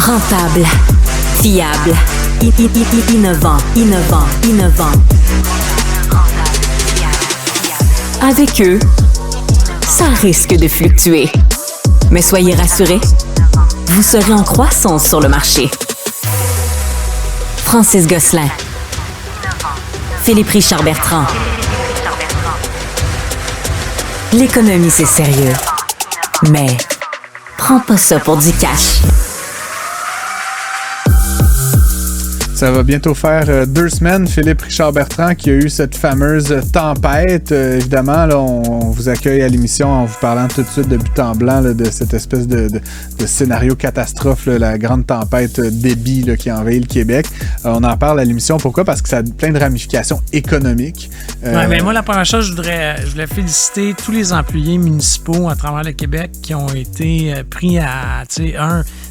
Rentable, fiable, innovant. Avec eux, ça risque de fluctuer. Mais soyez rassurés, vous serez en croissance sur le marché. Francis Gosselin, Philippe Richard Bertrand. L'économie, c'est sérieux. Mais prends pas ça pour du cash. Ça va bientôt faire 2 semaines, Philippe Richard Bertrand, qui a eu cette fameuse tempête. Évidemment, là, on vous accueille à l'émission en vous parlant tout de suite de but en blanc là, de cette espèce de scénario catastrophe, là, la grande tempête Déby là, qui envahit le Québec. On en parle à l'émission. Pourquoi? Parce que ça a plein de ramifications économiques. Ouais, mais moi, la première chose, je voulais féliciter tous les employés municipaux à travers le Québec qui ont été pris à, tu sais,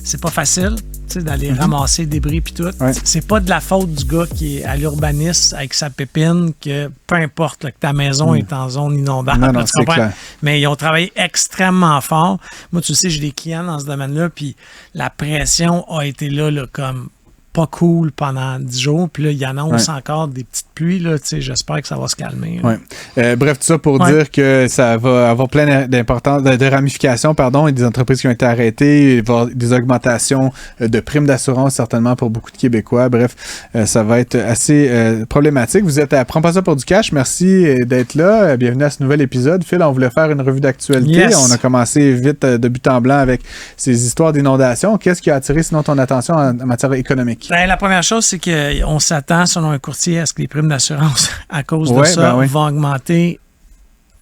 c'est pas facile d'aller ramasser des débris puis tout. Ouais. C'est pas de la faute du gars qui est à l'urbanisme avec sa pépine que peu importe là, que ta maison est en zone inondable. Non, tu comprends? Clair. Mais ils ont travaillé extrêmement fort. Moi, tu sais, j'ai des clients dans ce domaine-là puis la pression a été là comme pas cool pendant 10 jours. Puis là, il annonce encore des petites pluies. Là, j'espère que ça va se calmer. Ouais. Bref, tout ça pour dire que ça va avoir plein de ramifications, et des entreprises qui ont été arrêtées, il va y avoir des augmentations de primes d'assurance, certainement pour beaucoup de Québécois. Bref, ça va être assez problématique. Vous êtes à Prends pas ça pour du cash. Merci d'être là. Bienvenue à ce nouvel épisode. Phil, on voulait faire une revue d'actualité. Yes. On a commencé vite de but en blanc avec ces histoires d'inondation. Qu'est-ce qui a attiré sinon ton attention en matière économique? Ben, la première chose, c'est qu'on s'attend, selon un courtier, à ce que les primes d'assurance, à cause de ça, vont augmenter.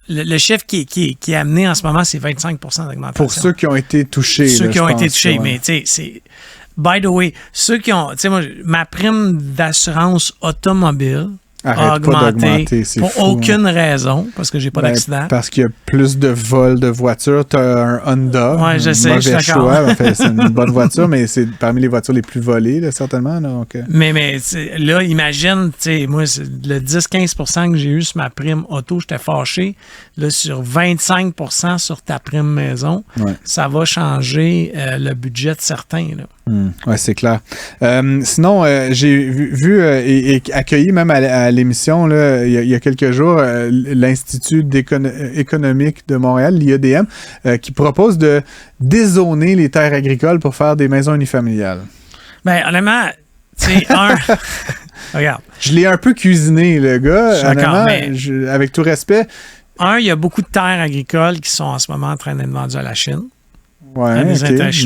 Le chiffre qui est amené en ce moment, c'est 25 d'augmentation. Pour ceux qui ont été touchés. Mais tu sais, c'est... By the way, ceux qui ont... Tu sais, moi, ma prime d'assurance automobile a augmenté pour aucune raison, parce que j'ai pas d'accident. Parce qu'il y a plus de vols de voitures. Tu as un Honda. Oui, je sais, je suis d'accord. Choix. C'est une bonne voiture, mais c'est parmi les voitures les plus volées, là, certainement. Là, donc, Mais là, imagine, moi, le 10-15 que j'ai eu sur ma prime auto, j'étais fâché. Là, sur 25 sur ta prime maison, ça va changer le budget de certains. Oui, c'est clair. Sinon, j'ai vu et accueilli même à l'émission là, il y a quelques jours l'Institut économique de Montréal, l'IEDM, qui propose de dézoner les terres agricoles pour faire des maisons unifamiliales. Bien, honnêtement, tu sais, regarde. Je l'ai un peu cuisiné, le gars. D'accord, mais... avec tout respect. Il y a beaucoup de terres agricoles qui sont en ce moment en train d'être vendues à la Chine. Oui,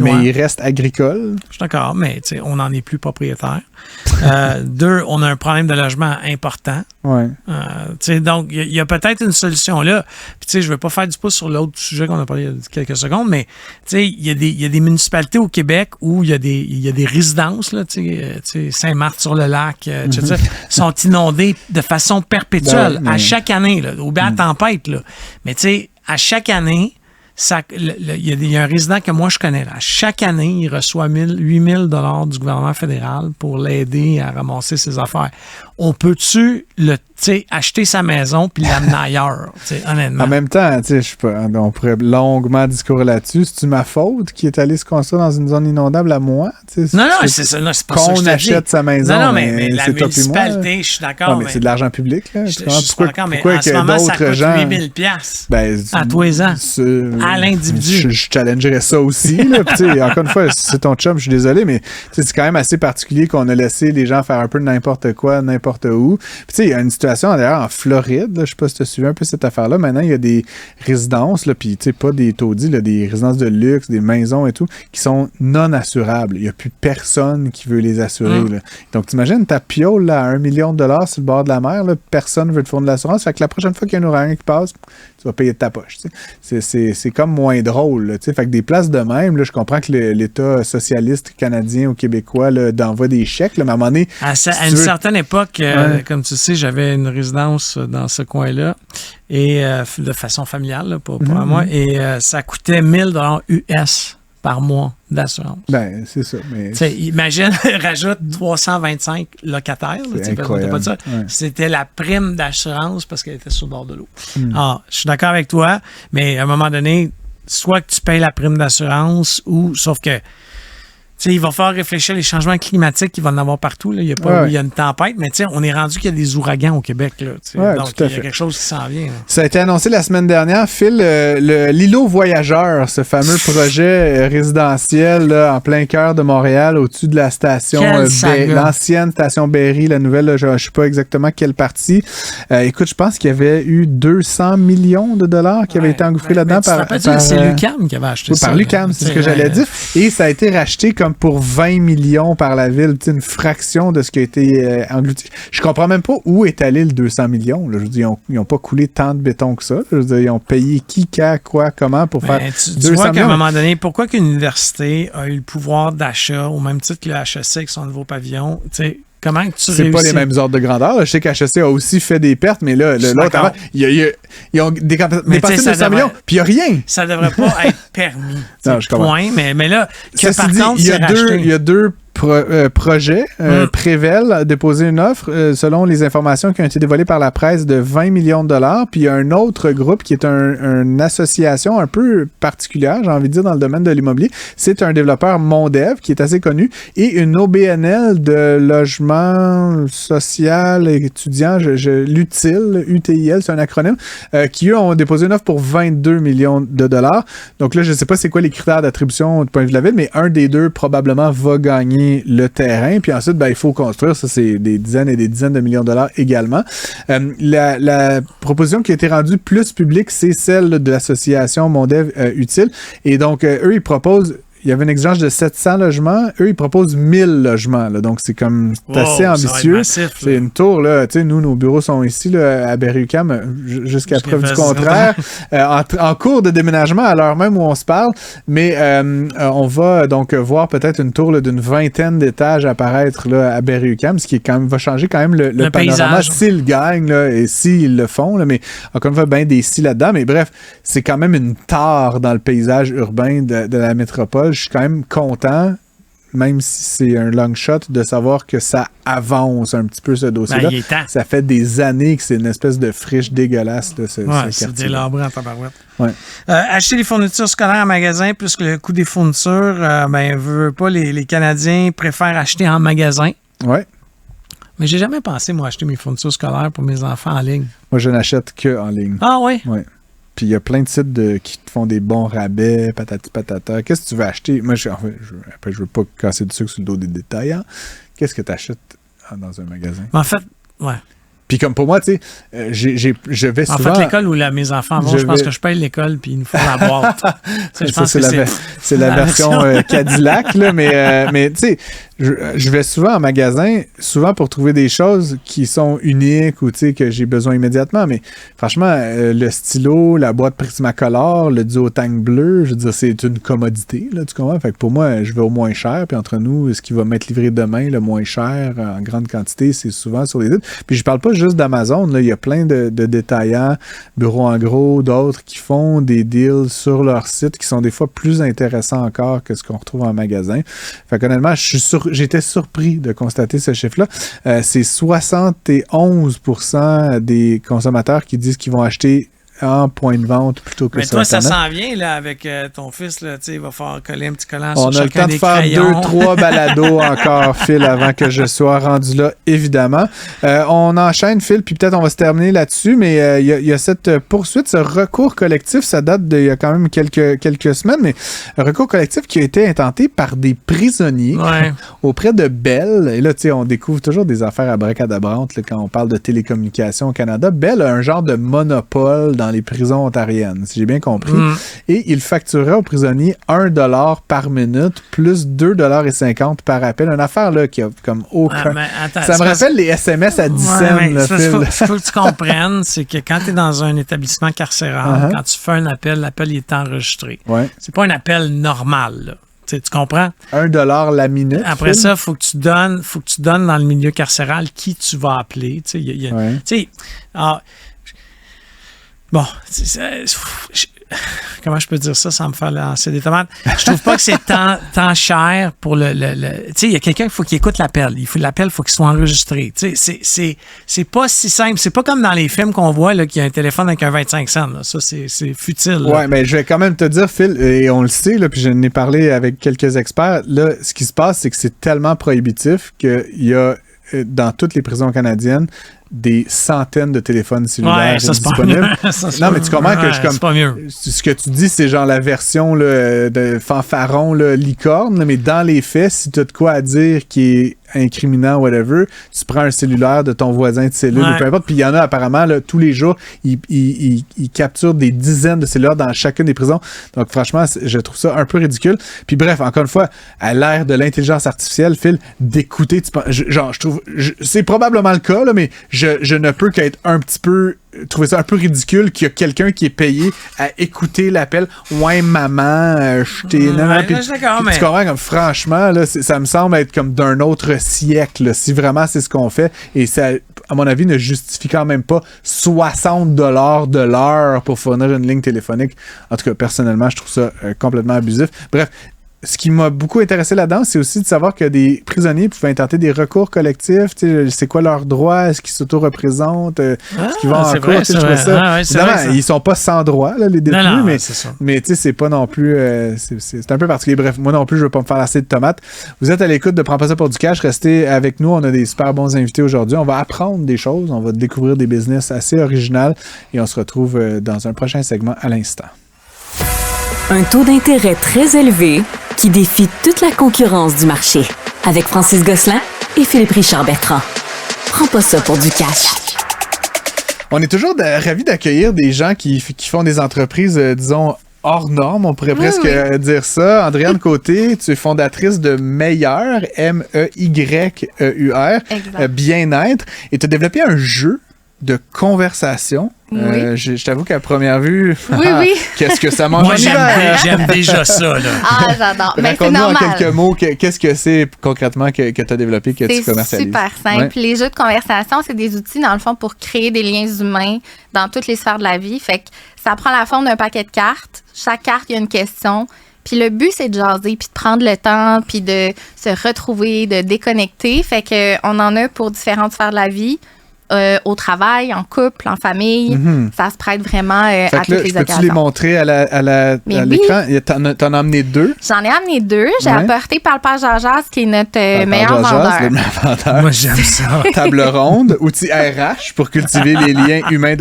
mais il reste agricole. Je suis d'accord, mais on n'en est plus propriétaire. 2, on a un problème de logement important. Ouais. Donc, il y a peut-être une solution là. Puis, je ne veux pas faire du pouce sur l'autre sujet qu'on a parlé il y a quelques secondes, mais il y a des municipalités au Québec où il y a des résidences, là, Saint-Marthe-sur-le-lac, sont inondées de façon perpétuelle à chaque année, là, au bas de tempête. Là. Mais à chaque année, il y a un résident que moi je connais. Là. Chaque année, il reçoit 8 000 $ du gouvernement fédéral pour l'aider à ramasser ses affaires. On peut-tu acheter sa maison puis l'amener ailleurs, honnêtement? En même temps, on pourrait longuement discourir là-dessus. C'est-tu ma faute qui est allé se construire dans une zone inondable à moi? Non, c'est ça. Non, c'est pas ça que je te dis. Qu'on achète sa maison. Non, mais la municipalité, je suis d'accord. Non, mais c'est de l'argent public. Là. Je suis d'accord, mais en ce moment, ça coûte 8 000 $ à tous les ans. À l'individu. Je challengerais ça aussi. Là. Encore une fois, c'est ton chum, je suis désolé, mais c'est quand même assez particulier qu'on a laissé les gens faire un peu n'importe quoi, n'importe où. Puis il y a une situation d'ailleurs en Floride, je ne sais pas si tu as suivi un peu cette affaire-là. Maintenant, il y a des résidences, puis pas des taudis, des résidences de luxe, des maisons et tout, qui sont non assurables. Il n'y a plus personne qui veut les assurer. Là. Donc, t'imagines ta piole là, à 1 million de $ sur le bord de la mer, là, personne ne veut te fournir de l'assurance. Fait que la prochaine fois qu'il y a un ouragan qui passe, tu vas payer de ta poche. C'est comme moins drôle. Là, fait que des places de même, là, je comprends que l'État socialiste canadien ou québécois d'envoie des chèques, là, mais à un moment donné... À une certaine époque, comme tu sais, j'avais une résidence dans ce coin-là, et de façon familiale, là, pour moi, et ça coûtait 1 000 $ US par mois d'assurance. Ben, c'est ça. Mais... Imagine, rajoute 325 locataires. C'est incroyable. Pas de ça. Ouais. C'était la prime d'assurance parce qu'elle était sur le bord de l'eau. Alors, je suis d'accord avec toi, mais à un moment donné, soit que tu payes la prime d'assurance ou, sauf que il va falloir réfléchir les changements climatiques qu'il va en avoir partout. Là. Il y a une tempête, mais on est rendu qu'il y a des ouragans au Québec. Là, donc, il y a quelque chose qui s'en vient. Là. Ça a été annoncé la semaine dernière. Phil, l'îlot voyageur, ce fameux projet résidentiel là, en plein cœur de Montréal, au-dessus de la station, l'ancienne station Berry, la nouvelle, là, je ne sais pas exactement quelle partie. Écoute, je pense qu'il y avait eu 200 millions de dollars qui avaient été engouffrés là-dedans c'est l'UQAM qui avait acheté ça. Par l'UQAM, c'est ce que j'allais dire. Et ça a été racheté comme pour 20 millions par la ville, une fraction de ce qui a été englouti. Je comprends même pas où est allé le 200 millions. Là. Je veux dire, ils n'ont pas coulé tant de béton que ça. Je veux dire, ils ont payé qui, quand, quoi, comment pour faire 200 tu vois qu'à millions. un moment donné, pourquoi qu'une université a eu le pouvoir d'achat au même titre que le HEC avec son nouveau pavillon, comment tu réussis? C'est pas les mêmes ordres de grandeur. Je sais qu'HEC a aussi fait des pertes, mais là, l'autre avant, ils ont dépensé 200 millions, puis il n'y a rien. Ça devrait pas être permis. Non, je comprends. Point, mais là, par contre, il y a deux projet, Prével a déposé une offre, selon les informations qui ont été dévoilées par la presse, de 20 millions de dollars. Puis il y a un autre groupe qui est une association un peu particulière, j'ai envie de dire, dans le domaine de l'immobilier. C'est un développeur Mondev qui est assez connu et une OBNL de logement social étudiant, l'UTIL, UTIL, c'est un acronyme, qui eux ont déposé une offre pour 22 millions de dollars. Donc là, je ne sais pas c'est quoi les critères d'attribution du point de vue de la ville, mais un des deux probablement va gagner le terrain, puis ensuite, il faut construire. Ça, c'est des dizaines et des dizaines de millions de dollars également. La proposition qui a été rendue plus publique, c'est celle de l'association Mondev Utile. Et donc, eux, ils proposent... Il y avait une exigence de 700 logements. Eux, ils proposent 1000 logements. Là. Donc, c'est assez ambitieux. C'est une tour. Là. Nous, nos bureaux sont ici là, à Berry-UQAM, jusqu'à preuve du contraire. En cours de déménagement, à l'heure même où on se parle. Mais on va donc voir peut-être une tour là, d'une 20aine d'étages apparaître là, à Berry-UQAM, ce qui est va changer quand même le panorama s'ils gagnent là, et s'ils le font. Là, mais encore une fois, bien des si là-dedans. Mais bref, c'est quand même une tare dans le paysage urbain de la métropole. Je suis quand même content, même si c'est un long shot, de savoir que ça avance un petit peu ce dossier-là. Ça fait des années que c'est une espèce de friche dégueulasse. Là, c'est délabré en tabarouette. Ouais. Acheter des fournitures scolaires en magasin plus que le coût des fournitures, veut pas, les Canadiens préfèrent acheter en magasin. Ouais. Mais j'ai jamais pensé, moi, acheter mes fournitures scolaires pour mes enfants en ligne. Moi, je n'achète que en ligne. Ah oui? Oui. Puis il y a plein de sites qui te font des bons rabais, patati patata. Qu'est-ce que tu veux acheter? Moi, je veux pas casser du sucre sur le dos des détaillants. Qu'est-ce que tu achètes dans un magasin? En fait, ouais. Puis comme pour moi, tu sais, je vais souvent... En fait, l'école où mes enfants vont, je pense que je paye l'école puis ils nous font la boîte. C'est la version Cadillac, là, mais tu sais, je vais souvent en magasin, souvent pour trouver des choses qui sont uniques ou que j'ai besoin immédiatement, mais franchement, le stylo, la boîte Prismacolor, le duotang bleu, je veux dire, c'est une commodité, là, tu comprends? Fait que pour moi, je vais au moins cher, puis entre nous, ce qui va m'être livré demain, le moins cher, en grande quantité, c'est souvent sur les sites. Puis je parle pas juste d'Amazon, là, il y a plein de détaillants, Bureau en gros, d'autres qui font des deals sur leur site qui sont des fois plus intéressants encore que ce qu'on retrouve en magasin. Fait qu'honnêtement, j'étais surpris de constater ce chiffre-là. C'est 71% des consommateurs qui disent qu'ils vont acheter en point de vente plutôt que sur Internet. Mais toi, ça s'en vient là, avec ton fils. Là, il va falloir coller un petit collant sur chacun des crayons. On a le temps de faire 2-3 balados encore, Phil, avant que je sois rendu là, évidemment. On enchaîne, Phil, puis peut-être on va se terminer là-dessus, mais il y a cette poursuite, ce recours collectif, ça date d'il y a quand même quelques semaines, mais un recours collectif qui a été intenté par des prisonniers auprès de Bell. Et là, tu sais, on découvre toujours des affaires abracadabrantes là, quand on parle de télécommunications au Canada. Bell a un genre de monopole dans les prisons ontariennes, si j'ai bien compris. Et il facturait aux prisonniers 1$ par minute plus 2,50$ par appel. Une affaire là qui a comme aucun... ça me rappelle les SMS à 10 cents. Il faut que tu comprennes, c'est que quand tu es dans un établissement carcéral, quand tu fais un appel, l'appel est enregistré. C'est pas un appel normal, là. Tu comprends? 1$ la minute. Après ça, il faut que tu donnes dans le milieu carcéral qui tu vas appeler. Bon, comment je peux dire ça sans me faire lancer des tomates? Je trouve pas que c'est tant cher pour le tu sais, il y a quelqu'un qu'il écoute l'appel. L'appel, il faut qu'il soit enregistré. Tu sais, c'est pas si simple. C'est pas comme dans les films qu'on voit, là, qu'il y a un téléphone avec un 25 cents. Là. Ça, c'est futile. Là. Ouais, mais je vais quand même te dire, Phil, et on le sait, là, puis je n'ai parlé avec quelques experts, là, ce qui se passe, c'est que c'est tellement prohibitif qu'il y a, dans toutes les prisons canadiennes, des centaines de téléphones cellulaires disponibles. Non, mais tu comprends que c'est pas mieux. Ce que tu dis, c'est genre la version là, de fanfaron, là, licorne, là, mais dans les faits, si tu as de quoi à dire qui est incriminant, whatever, tu prends un cellulaire de ton voisin de cellule, ou peu importe, puis il y en a apparemment, là, tous les jours, ils capturent des dizaines de cellulaires dans chacune des prisons. Donc franchement, je trouve ça un peu ridicule. Puis bref, encore une fois, à l'ère de l'intelligence artificielle, Phil, d'écouter, je trouve, c'est probablement le cas, là, mais je ne peux qu'être un petit peu trouver ça un peu ridicule qu'il y a quelqu'un qui est payé à écouter l'appel. Ouais, maman, je t'ai... Tu comprends, comme franchement, là, ça me semble être comme d'un autre siècle, là, si vraiment c'est ce qu'on fait. Et ça, à mon avis, ne justifie quand même pas 60$ de l'heure pour fournir une ligne téléphonique. En tout cas, personnellement, je trouve ça complètement abusif. Bref, ce qui m'a beaucoup intéressé là-dedans, c'est aussi de savoir que des prisonniers pouvaient intenter des recours collectifs. C'est quoi leurs droits? Est-ce qu'ils s'auto-représentent? Est-ce qu'ils vont en cours? Je trouvais ça. Évidemment, ils sont pas sans droit, là, les détenus, non, mais c'est pas non plus... c'est un peu particulier. Bref, moi non plus, je veux pas me faire lasser de tomates. Vous êtes à l'écoute de Prends pas ça pour du cash. Restez avec nous. On a des super bons invités aujourd'hui. On va apprendre des choses. On va découvrir des business assez originales et on se retrouve dans un prochain segment à l'instant. Un taux d'intérêt très élevé qui défie toute la concurrence du marché. Avec Francis Gosselin et Philippe Richard Bertrand. Prends pas ça pour du cash. On est toujours ravis d'accueillir des gens qui font des entreprises, disons, hors normes, on pourrait presque dire ça. Andréane Côté, tu es fondatrice de Meilleur, MEYEUR, bien-être, et tu as développé un jeu de conversation. Oui. Je t'avoue qu'à première vue, oui. qu'est-ce que ça mange? Moi, j'aime déjà ça. Là. Ah, j'adore. Mais c'est raconte-nous en normal. quelques mots, qu'est-ce que c'est concrètement que tu as développé, que tu commercialises? C'est super simple. Les jeux de conversation, c'est des outils, dans le fond, pour créer des liens humains dans toutes les sphères de la vie. Fait que ça prend la forme d'un paquet de cartes. Chaque carte, il y a une question. Puis le but, c'est de jaser, puis de prendre le temps, puis de se retrouver, de déconnecter. Fait que on en a pour différentes sphères de la vie. Au travail, en couple, en famille. Ça se prête vraiment à toutes les occasions. Peux-tu les montrer à l'écran? T'en as amené 2? J'en ai amené 2. J'ai apporté par le père Georges, qui est notre meilleur vendeur. Moi, j'aime ça. Table ronde, outil RH pour cultiver les liens humains.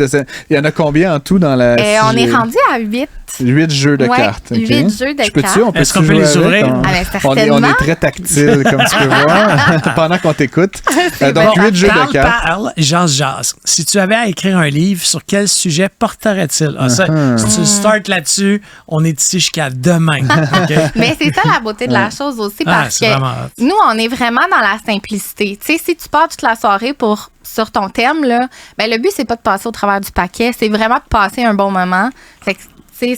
Il y en a combien en tout dans la... on est rendu à 8. 8 jeux de cartes. 8 jeux de cartes. Est-ce qu'on peut les ouvrir? Certainement. On est très tactile, comme tu peux voir, pendant qu'on t'écoute. Donc, 8 jeux de cartes. Jase. Si tu avais à écrire un livre, sur quel sujet porterait-il? Si tu startes là-dessus, on est ici jusqu'à demain. Okay? Mais c'est ça la beauté de la chose aussi, parce que nous, on est vraiment dans la simplicité. Tu sais, si tu pars toute la soirée sur ton thème, là, ben, le but, c'est pas de passer au travers du paquet, c'est vraiment de passer un bon moment. Fait que,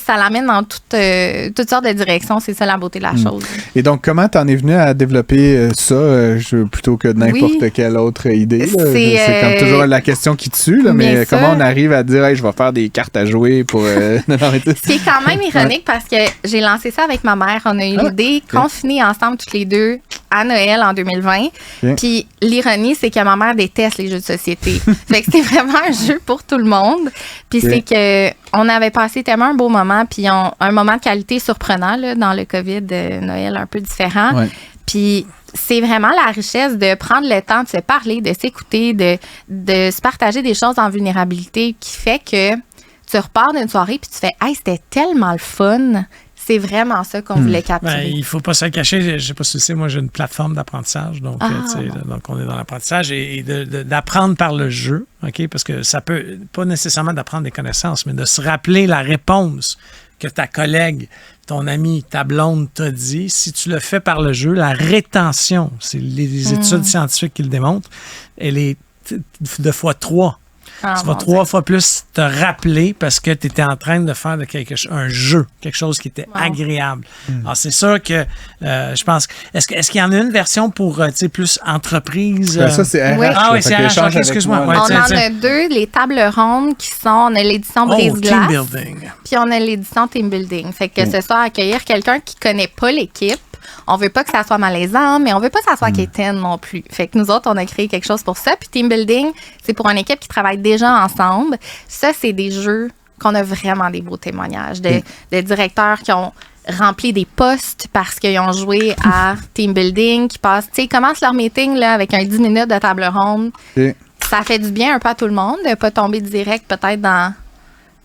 ça l'amène dans toutes sortes de directions. C'est ça la beauté de la chose. Et donc, comment t'en es venu à développer ça plutôt que n'importe quelle autre idée? C'est comme toujours la question qui tue, là, mais comment on arrive à dire hey, je vais faire des cartes à jouer pour... C'est quand même ironique parce que j'ai lancé ça avec ma mère. On a eu l'idée confinés ensemble toutes les deux à Noël en 2020. Puis l'ironie, c'est que ma mère déteste les jeux de société. Fait que c'est vraiment un jeu pour tout le monde. Puis c'est que on avait passé tellement un beau moment, puis un moment de qualité surprenant là, dans le COVID de Noël un peu différent. Puis c'est vraiment la richesse de prendre le temps de se parler, de s'écouter, de se partager des choses en vulnérabilité qui fait que tu repars d'une soirée puis tu fais « Hey, c'était tellement le fun! » C'est vraiment ça qu'on voulait capturer. Il ne faut pas se le cacher. Je ne sais pas si tu sais, moi, j'ai une plateforme d'apprentissage. Donc, donc on est dans l'apprentissage et d'apprendre par le jeu, OK? Parce que ça peut pas nécessairement d'apprendre des connaissances, mais de se rappeler la réponse que ta collègue, ton ami, ta blonde t'a dit. Si tu le fais par le jeu, la rétention, c'est les études scientifiques qui le démontrent, elle est de fois 3. Tu vas 3 fois plus te rappeler parce que tu étais en train de faire un jeu, quelque chose qui était agréable. Alors, c'est sûr que je pense... Est-ce qu'il y en a une version pour plus entreprise? Ça, c'est RH. Oui. Ah oui, c'est RH. Excuse-moi. On en a 2, les tables rondes qui sont... On a l'édition Brise-Glace. Team building. Puis on a l'édition Team Building. Fait que ce soit accueillir quelqu'un qui connaît pas l'équipe. On veut pas que ça soit malaisant, mais on veut pas que ça soit quétaine non plus. Fait que nous autres, on a créé quelque chose pour ça. Puis Team Building, c'est pour une équipe qui travaille déjà ensemble. Ça, c'est des jeux qu'on a vraiment des beaux témoignages de directeurs qui ont rempli des postes parce qu'ils ont joué à Team Building, qui passent, tu sais, commencent leur meeting là, avec un 10 minutes de table ronde. Ça fait du bien un peu à tout le monde de pas tomber direct peut-être dans...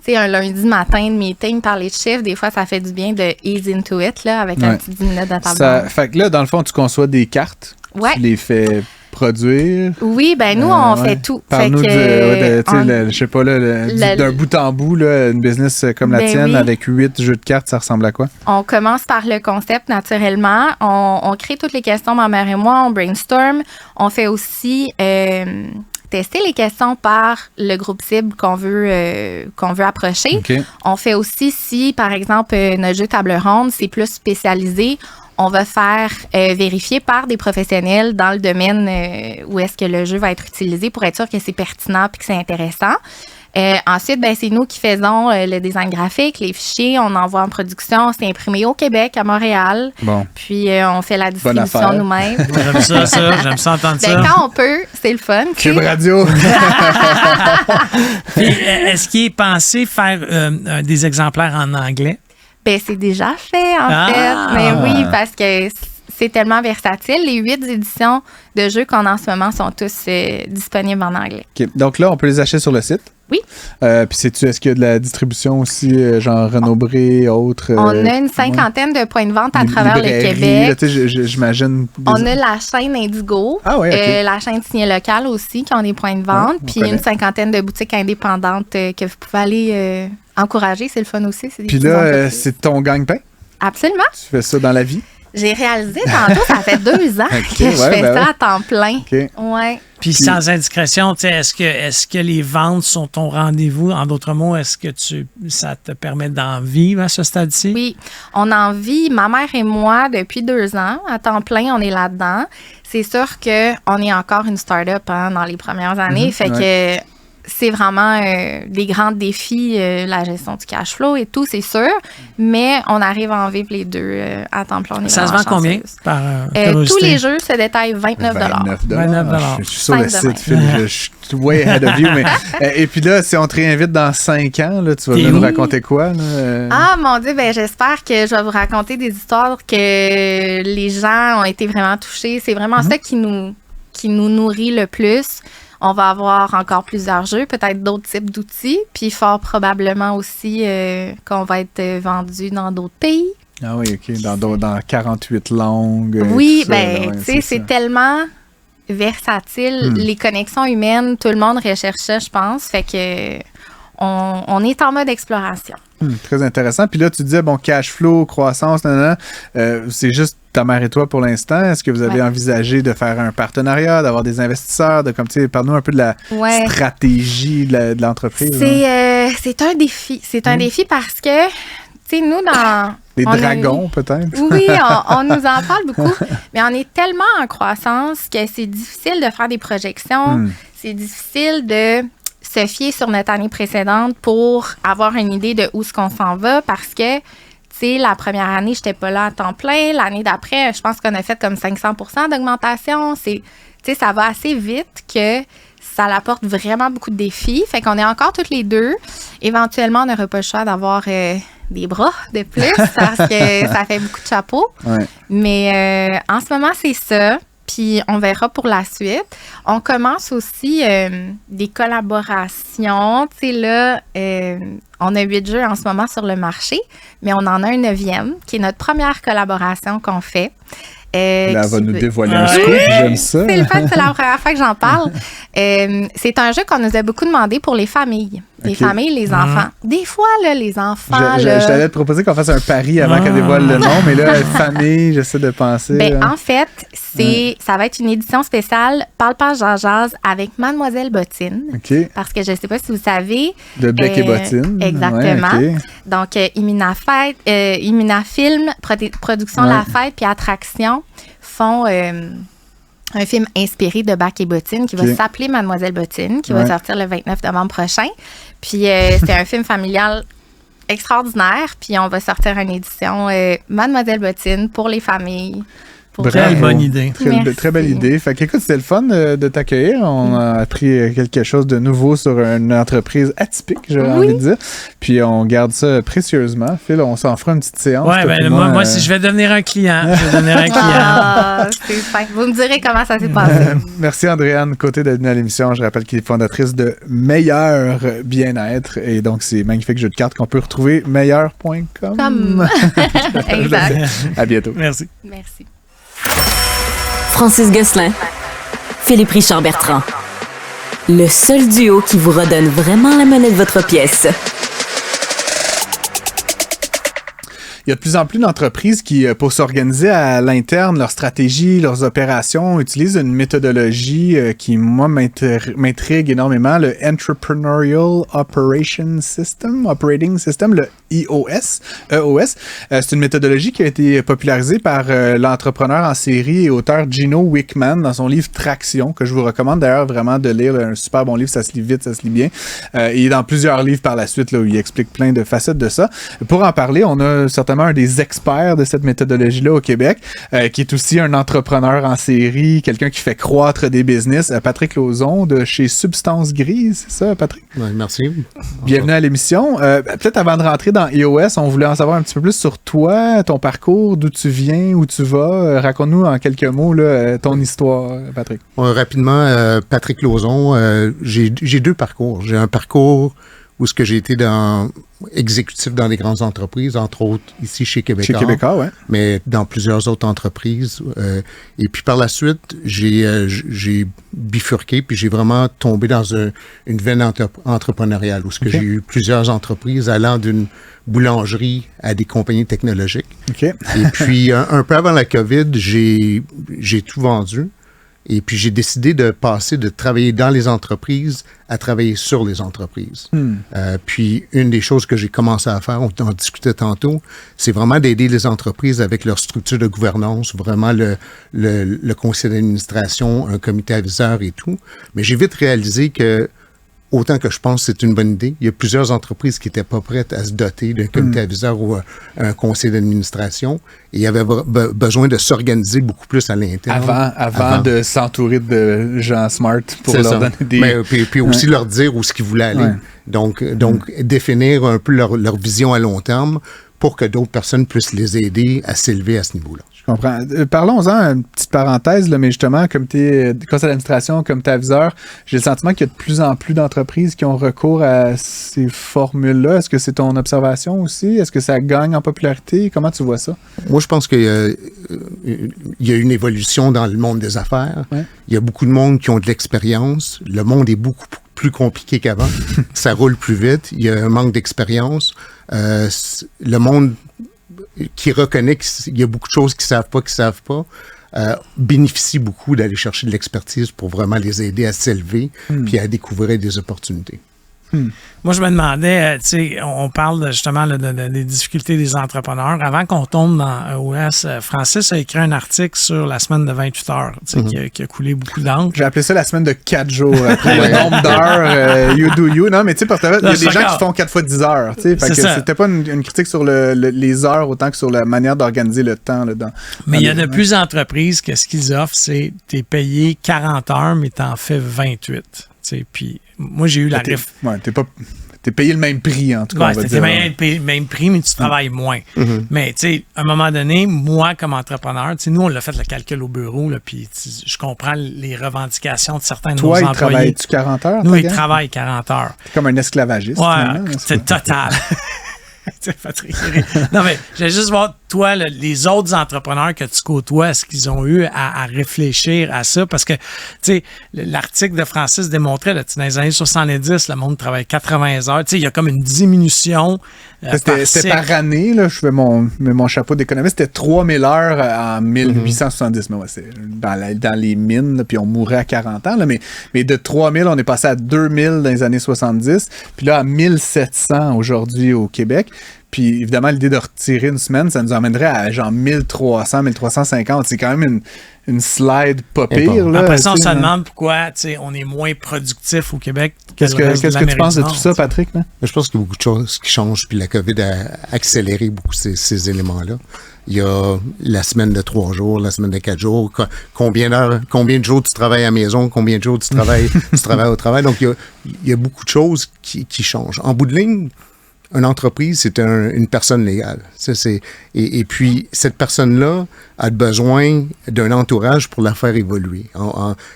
Tu sais, un lundi matin de meeting, parler de chiffres, des fois, ça fait du bien de ease into it, là, avec un petit 10 minutes de table. Fait que là, dans le fond, tu conçois des cartes. Tu les fais produire. Oui, ben nous, on fait tout. Parle-nous je sais pas, d'un bout en bout, là, une business comme la tienne, avec 8 jeux de cartes, ça ressemble à quoi? On commence par le concept, naturellement. On crée toutes les questions, ma mère et moi, on brainstorm. On fait aussi... tester les questions par le groupe cible qu'on veut approcher. Okay. On fait aussi, si, par exemple, notre jeu table ronde, c'est plus spécialisé, on va faire vérifier par des professionnels dans le domaine où est-ce que le jeu va être utilisé pour être sûr que c'est pertinent et que c'est intéressant. Ensuite, c'est nous qui faisons le design graphique, les fichiers, on envoie en production, c'est imprimé au Québec, à Montréal. Bon. Puis on fait la distribution nous-mêmes. J'aime ça entendre ça. Quand on peut, c'est le fun. Cube Radio. Puis, est-ce qu'il est pensé faire des exemplaires en anglais? C'est déjà fait, en fait. Mais oui, parce que c'est tellement versatile. Les 8 éditions de jeux qu'on a en ce moment sont tous disponibles en anglais. Okay. Donc là, on peut les acheter sur le site? Oui. Puis est-ce qu'il y a de la distribution aussi, genre Renaud-Bré, autres? On a une cinquantaine de points de vente à travers le Québec. Là, j'imagine. On a la chaîne Indigo, la chaîne Signé Local aussi, qui ont des points de vente, puis une cinquantaine de boutiques indépendantes que vous pouvez aller encourager. C'est le fun aussi. Puis là, c'est ton gagne-pain? Absolument. Tu fais ça dans la vie? J'ai réalisé tantôt, ça fait 2 ans que je fais ça à temps plein. Ouais. Puis sans indiscrétion, est-ce que les ventes sont ton rendez-vous? En d'autres mots, est-ce que ça te permet d'en vivre à ce stade-ci? Oui, on en vit, ma mère et moi, depuis 2 ans. À temps plein, on est là-dedans. C'est sûr qu'on est encore une start-up dans les premières années. Fait que c'est vraiment des grands défis, la gestion du cash flow et tout, c'est sûr. Mais on arrive à en vivre les deux à temps plein. Ça se vend combien par tous les jeux se détaillent 29 $29. Je suis sur le site, Phil. Je suis way ahead of you. Mais, et puis là, si on te réinvite dans 5 ans, là, tu vas nous raconter quoi? Là? Ah, mon Dieu, j'espère que je vais vous raconter des histoires que les gens ont été vraiment touchés. C'est vraiment ça qui nous nourrit le plus. On va avoir encore plusieurs jeux, peut-être d'autres types d'outils, puis fort probablement aussi qu'on va être vendu dans d'autres pays. Ah oui, OK. Dans 48 langues. Oui, tu sais, c'est tellement versatile. Les connexions humaines, tout le monde recherche ça, je pense. Fait que on est en mode exploration. Très intéressant. Puis là, tu disais, cash flow, croissance, c'est juste ta mère et toi pour l'instant. Est-ce que vous avez envisagé de faire un partenariat, d'avoir des investisseurs, parle-nous un peu de la stratégie de l'entreprise. C'est un défi. C'est un défi parce que, tu sais, nous, dans... Les dragons, peut-être? Oui, on nous en parle beaucoup, mais on est tellement en croissance que c'est difficile de faire des projections. C'est difficile de se fier sur notre année précédente pour avoir une idée de où est-ce qu'on s'en va parce que, tu sais, la première année, j'étais pas là à temps plein. L'année d'après, je pense qu'on a fait comme 500% d'augmentation. Tu sais, ça va assez vite que ça apporte vraiment beaucoup de défis. Fait qu'on est encore toutes les deux. Éventuellement, on n'aura pas le choix d'avoir des bras de plus parce que ça fait beaucoup de chapeaux. Ouais. Mais en ce moment, c'est ça. Puis on verra pour la suite. On commence aussi des collaborations. Tu sais, là, on a 8 jeux en ce moment sur le marché, mais on en a un 9e, qui est notre première collaboration qu'on fait. Là, elle va nous dévoiler un scoop, j'aime ça. C'est le fait, c'est la première fois que j'en parle. C'est un jeu qu'on nous a beaucoup demandé pour les familles. Les familles, les enfants. Des fois, là, les enfants... Je t'allais te proposer qu'on fasse un pari avant qu'elle dévoile le nom, mais là, famille, j'essaie de penser. En fait, ça va être une édition spéciale Parle pas Jase avec Mademoiselle Bottine. OK. Parce que je ne sais pas si vous savez... De Bec et Bottine. Exactement. Ouais, Donc, Imina Film, Production La Fête puis Attraction font... un film inspiré de Bac et Bottine qui va s'appeler Mademoiselle Bottine, qui va sortir le 29 novembre prochain. Puis c'est un film familial extraordinaire. Puis on va sortir une édition Mademoiselle Bottine pour les familles. Très bonne idée. Très belle idée. Fait qu'écoute, c'était le fun de t'accueillir. On a appris quelque chose de nouveau sur une entreprise atypique, j'aurais envie de dire. Puis on garde ça précieusement. Phil, on s'en fera une petite séance. Ouais, moi, si je vais devenir un client, c'est fin. Vous me direz comment ça s'est passé. Merci Andréane Côté d'être venue à l'émission. Je rappelle qu'il est fondatrice de Meilleur Bien-être. Et donc, c'est magnifique jeu de cartes qu'on peut retrouver meilleur.com. Exact. À bientôt. Merci. Merci. Francis Gosselin, Philippe Richard Bertrand. Le seul duo qui vous redonne vraiment la monnaie de votre pièce. Il y a de plus en plus d'entreprises qui, pour s'organiser à l'interne, leur stratégie, leurs opérations, utilisent une méthodologie qui, moi, m'intrigue énormément, le Entrepreneurial Operating System, le EOS. C'est une méthodologie qui a été popularisée par l'entrepreneur en série et auteur Gino Wickman dans son livre Traction, que je vous recommande d'ailleurs vraiment de lire. Un super bon livre, ça se lit vite, ça se lit bien. Et dans plusieurs livres par la suite, là, où il explique plein de facettes de ça. Pour en parler, on a certainement un des experts de cette méthodologie-là au Québec, qui est aussi un entrepreneur en série, quelqu'un qui fait croître des business, Patrick Lauzon de chez Substance Grise, c'est ça, Patrick? Oui, merci. Bienvenue à l'émission. Peut-être avant de rentrer dans EOS, on voulait en savoir un petit peu plus sur toi, ton parcours, d'où tu viens, où tu vas. Raconte-nous en quelques mots là, ton histoire, Patrick. Rapidement, Patrick Lauzon, j'ai deux parcours. J'ai un parcours où ce que j'ai été exécutif dans les grandes entreprises, entre autres ici chez Québécois. Chez Québécois, oui. Mais dans plusieurs autres entreprises. Et puis par la suite, j'ai bifurqué, puis j'ai vraiment tombé dans une veine entrepreneuriale, où ce que j'ai eu plusieurs entreprises allant d'une boulangerie à des compagnies technologiques. Okay. Et puis un peu avant la COVID, j'ai tout vendu. Et puis, j'ai décidé de passer de travailler dans les entreprises à travailler sur les entreprises. Puis, une des choses que j'ai commencé à faire, on en discutait tantôt, c'est vraiment d'aider les entreprises avec leur structure de gouvernance, vraiment le conseil d'administration, un comité aviseur et tout. Mais j'ai vite réalisé que autant que je pense que c'est une bonne idée, il y a plusieurs entreprises qui n'étaient pas prêtes à se doter d'un comité aviseur ou un conseil d'administration et il y avait besoin de s'organiser beaucoup plus à l'interne. Avant de s'entourer de gens smart pour leur donner des... Mais, puis aussi leur dire où ce qu'ils voulaient aller. Ouais. Donc définir un peu leur vision à long terme pour que d'autres personnes puissent les aider à s'élever à ce niveau-là. Je comprends. Parlons-en, une petite parenthèse, là, mais justement, comité conseil d'administration, comité aviseur, j'ai le sentiment qu'il y a de plus en plus d'entreprises qui ont recours à ces formules-là. Est-ce que c'est ton observation aussi? Est-ce que ça gagne en popularité? Comment tu vois ça? Moi, je pense qu'il y a une évolution dans le monde des affaires. Ouais. Il y a beaucoup de monde qui ont de l'expérience. Le monde est beaucoup plus compliqué qu'avant. Ça roule plus vite. Il y a un manque d'expérience. Le monde qui reconnaît qu'il y a beaucoup de choses qu'ils ne savent pas, bénéficie beaucoup d'aller chercher de l'expertise pour vraiment les aider à s'élever puis à découvrir des opportunités. Moi, je me demandais, tu sais, on parle justement des difficultés des entrepreneurs. Avant qu'on tombe dans EOS, Francis a écrit un article sur la semaine de 28 heures, tu sais, qui a coulé beaucoup d'encre. J'ai appelé ça la semaine de 4 jours. Après le nombre d'heures, you do you. Non, mais tu sais, parce qu'il y a des gens qui font 4 fois 10 heures. Tu sais, fait que c'était pas une critique sur les heures autant que sur la manière d'organiser le temps. Là, mais il y a de plus d'entreprises que ce qu'ils offrent, c'est t'es payé 40 heures, mais t'en fais 28. Puis moi, j'ai eu la t'es payé le même prix, en tout cas. Ouais, t'es payé le même prix, mais tu travailles moins. Mais, tu sais, à un moment donné, moi, comme entrepreneur, tu sais, nous, on l'a fait le calcul au bureau, là, puis je comprends les revendications de certains de nos employés. Toi, travailles-tu 40 heures? Nous, ils travaillent 40 heures. T'es comme un esclavagiste. Ouais, c'est total. Patrick. Non, mais je vais juste voir, toi, les autres entrepreneurs que tu côtoies, est-ce qu'ils ont eu à réfléchir à ça? Parce que, tu sais, l'article de Francis démontrait, là, dans les années 70, le monde travaille 80 heures. Tu sais, il y a comme une diminution. C'était par année, là, je fais mon chapeau d'économiste, c'était 3000 heures en 1870. Mais ouais, c'est dans les mines, là, puis on mourait à 40 ans. Là, mais de 3000, on est passé à 2000 dans les années 70, puis là, à 1700 aujourd'hui au Québec. Puis évidemment, l'idée de retirer une semaine, ça nous emmènerait à genre 1300, 1350. C'est quand même une slide pas pire. Là, après ça, on se demande pourquoi on est moins productif au Québec. Qu'est-ce que tu penses de tout ça, Patrick? Là? Je pense qu'il y a beaucoup de choses qui changent, puis la COVID a accéléré beaucoup ces éléments-là. Il y a la semaine de 3 jours, la semaine de 4 jours, combien de jours tu travailles à la maison, combien de jours tu travailles au travail. Donc, il y a beaucoup de choses qui changent. En bout de ligne, une entreprise, c'est une personne légale. Et puis, cette personne-là a besoin d'un entourage pour la faire évoluer.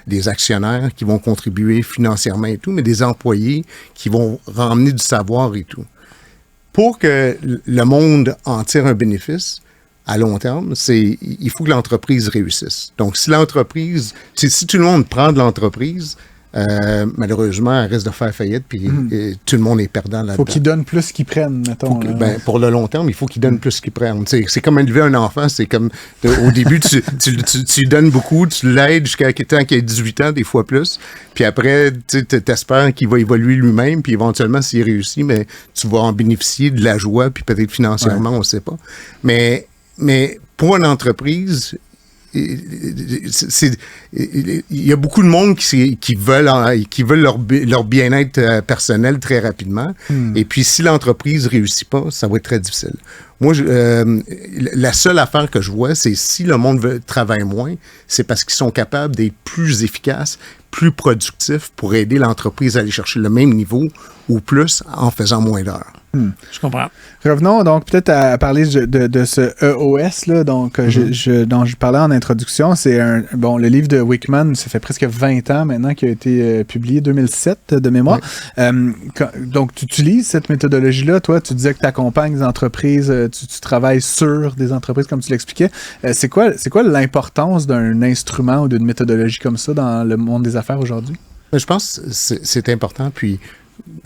Des actionnaires qui vont contribuer financièrement et tout, mais des employés qui vont ramener du savoir et tout. Pour que le monde en tire un bénéfice, à long terme, il faut que l'entreprise réussisse. Donc, si tout le monde prend de l'entreprise, malheureusement, elle risque de faire faillite, puis tout le monde est perdant là-dedans. Il faut qu'ils donnent plus qu'ils prennent, mettons. Pour le long terme, il faut qu'ils donnent plus qu'ils prennent. C'est comme élever un enfant, c'est comme, au début, tu lui donnes beaucoup, tu l'aides jusqu'à temps qu'il ait 18 ans, des fois plus, puis après, tu espères qu'il va évoluer lui-même, puis éventuellement, s'il réussit, mais tu vas en bénéficier de la joie, puis peut-être financièrement, on ne sait pas. Mais pour une entreprise, il y a beaucoup de monde qui veulent leur bien-être personnel très rapidement. Et puis, si l'entreprise réussit pas, ça va être très difficile. Moi, la seule affaire que je vois, c'est si le monde travaille moins, c'est parce qu'ils sont capables d'être plus efficaces, plus productifs pour aider l'entreprise à aller chercher le même niveau ou plus en faisant moins d'heures. Je comprends. Revenons donc peut-être à parler de ce EOS là, donc, dont je parlais en introduction. C'est le livre de Wickman, ça fait presque 20 ans maintenant qu'il a été publié, 2007 de mémoire. Ouais. Donc, tu utilises cette méthodologie-là. Toi, tu disais que tu accompagnes des entreprises, tu travailles sur des entreprises, comme tu l'expliquais. C'est quoi l'importance d'un instrument ou d'une méthodologie comme ça dans le monde des affaires aujourd'hui? Je pense que c'est important. Puis,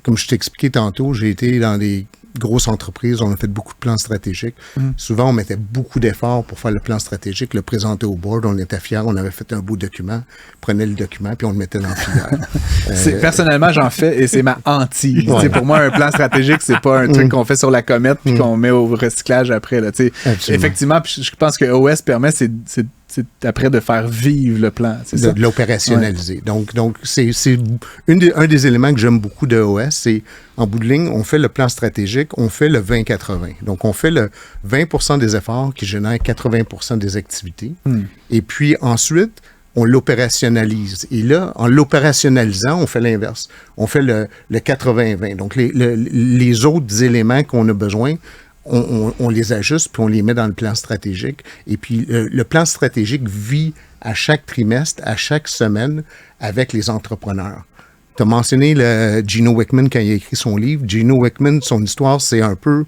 comme je t'expliquais tantôt, j'ai été dans des grosses entreprises, on a fait beaucoup de plans stratégiques. Souvent, on mettait beaucoup d'efforts pour faire le plan stratégique, le présenter au board, on était fiers, on avait fait un beau document, on prenait le document, puis on le mettait dans le filière. Personnellement, j'en fais et c'est ma hantise. Ouais. Pour moi, un plan stratégique, c'est pas un truc qu'on fait sur la comète puis qu'on met au recyclage après. Là, effectivement, je pense que OS permet, c'est après de faire vivre le plan. C'est ça? De l'opérationnaliser. Ouais. Donc c'est un des éléments que j'aime beaucoup de OS, c'est en bout de ligne, on fait le plan stratégique, on fait le 20-80. Donc, on fait le 20% des efforts qui génèrent 80% des activités. Et puis ensuite, on l'opérationnalise. Et là, en l'opérationnalisant, on fait l'inverse. On fait le 80-20. Donc, les autres éléments qu'on a besoin, on les ajuste, puis on les met dans le plan stratégique. Et puis, le plan stratégique vit à chaque trimestre, à chaque semaine, avec les entrepreneurs. Tu as mentionné Gino Wickman quand il a écrit son livre. Gino Wickman, son histoire, c'est un peu...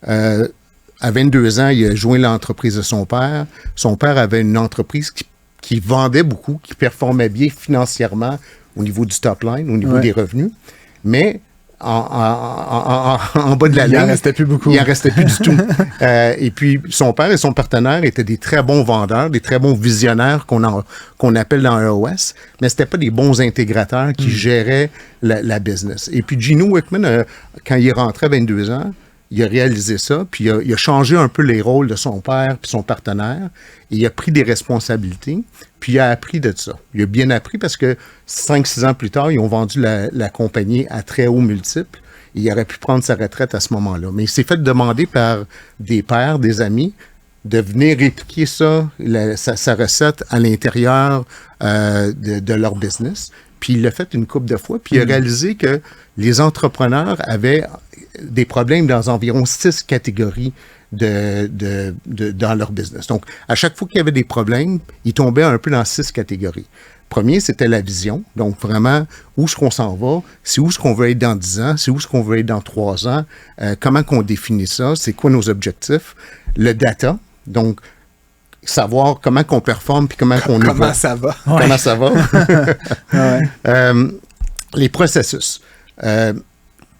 à 22 ans, il a joint l'entreprise de son père. Son père avait une entreprise qui vendait beaucoup, qui performait bien financièrement au niveau du top line, au niveau des revenus. Mais... En bas de la ligne, il en restait plus beaucoup. Il en restait plus du tout. Et puis, son père et son partenaire étaient des très bons vendeurs, des très bons visionnaires qu'on appelle dans EOS, mais c'était pas des bons intégrateurs qui géraient la business. Et puis, Gino Wickman, quand il est rentré à 22 ans, il a réalisé ça, puis il a changé un peu les rôles de son père puis son partenaire, et il a pris des responsabilités, puis il a appris de ça. Il a bien appris parce que 5-6 ans plus tard, ils ont vendu la compagnie à très haut multiple, et il aurait pu prendre sa retraite à ce moment-là. Mais il s'est fait demander par des pairs, des amis, de venir répliquer ça, sa recette à l'intérieur de leur business. Puis il l'a fait une couple de fois, puis il a réalisé que les entrepreneurs avaient des problèmes dans environ 6 catégories dans leur business. Donc, à chaque fois qu'il y avait des problèmes, ils tombaient un peu dans 6 catégories. Premier, c'était la vision. Donc, vraiment, où est-ce qu'on s'en va? C'est où est-ce qu'on veut être dans 10 ans? C'est où est-ce qu'on veut être dans 3 ans? Comment qu'on définit ça? C'est quoi nos objectifs? Le data. Donc, savoir comment qu'on performe puis comment qu'on Comment ça va? Comment ça va? Ouais. Les processus.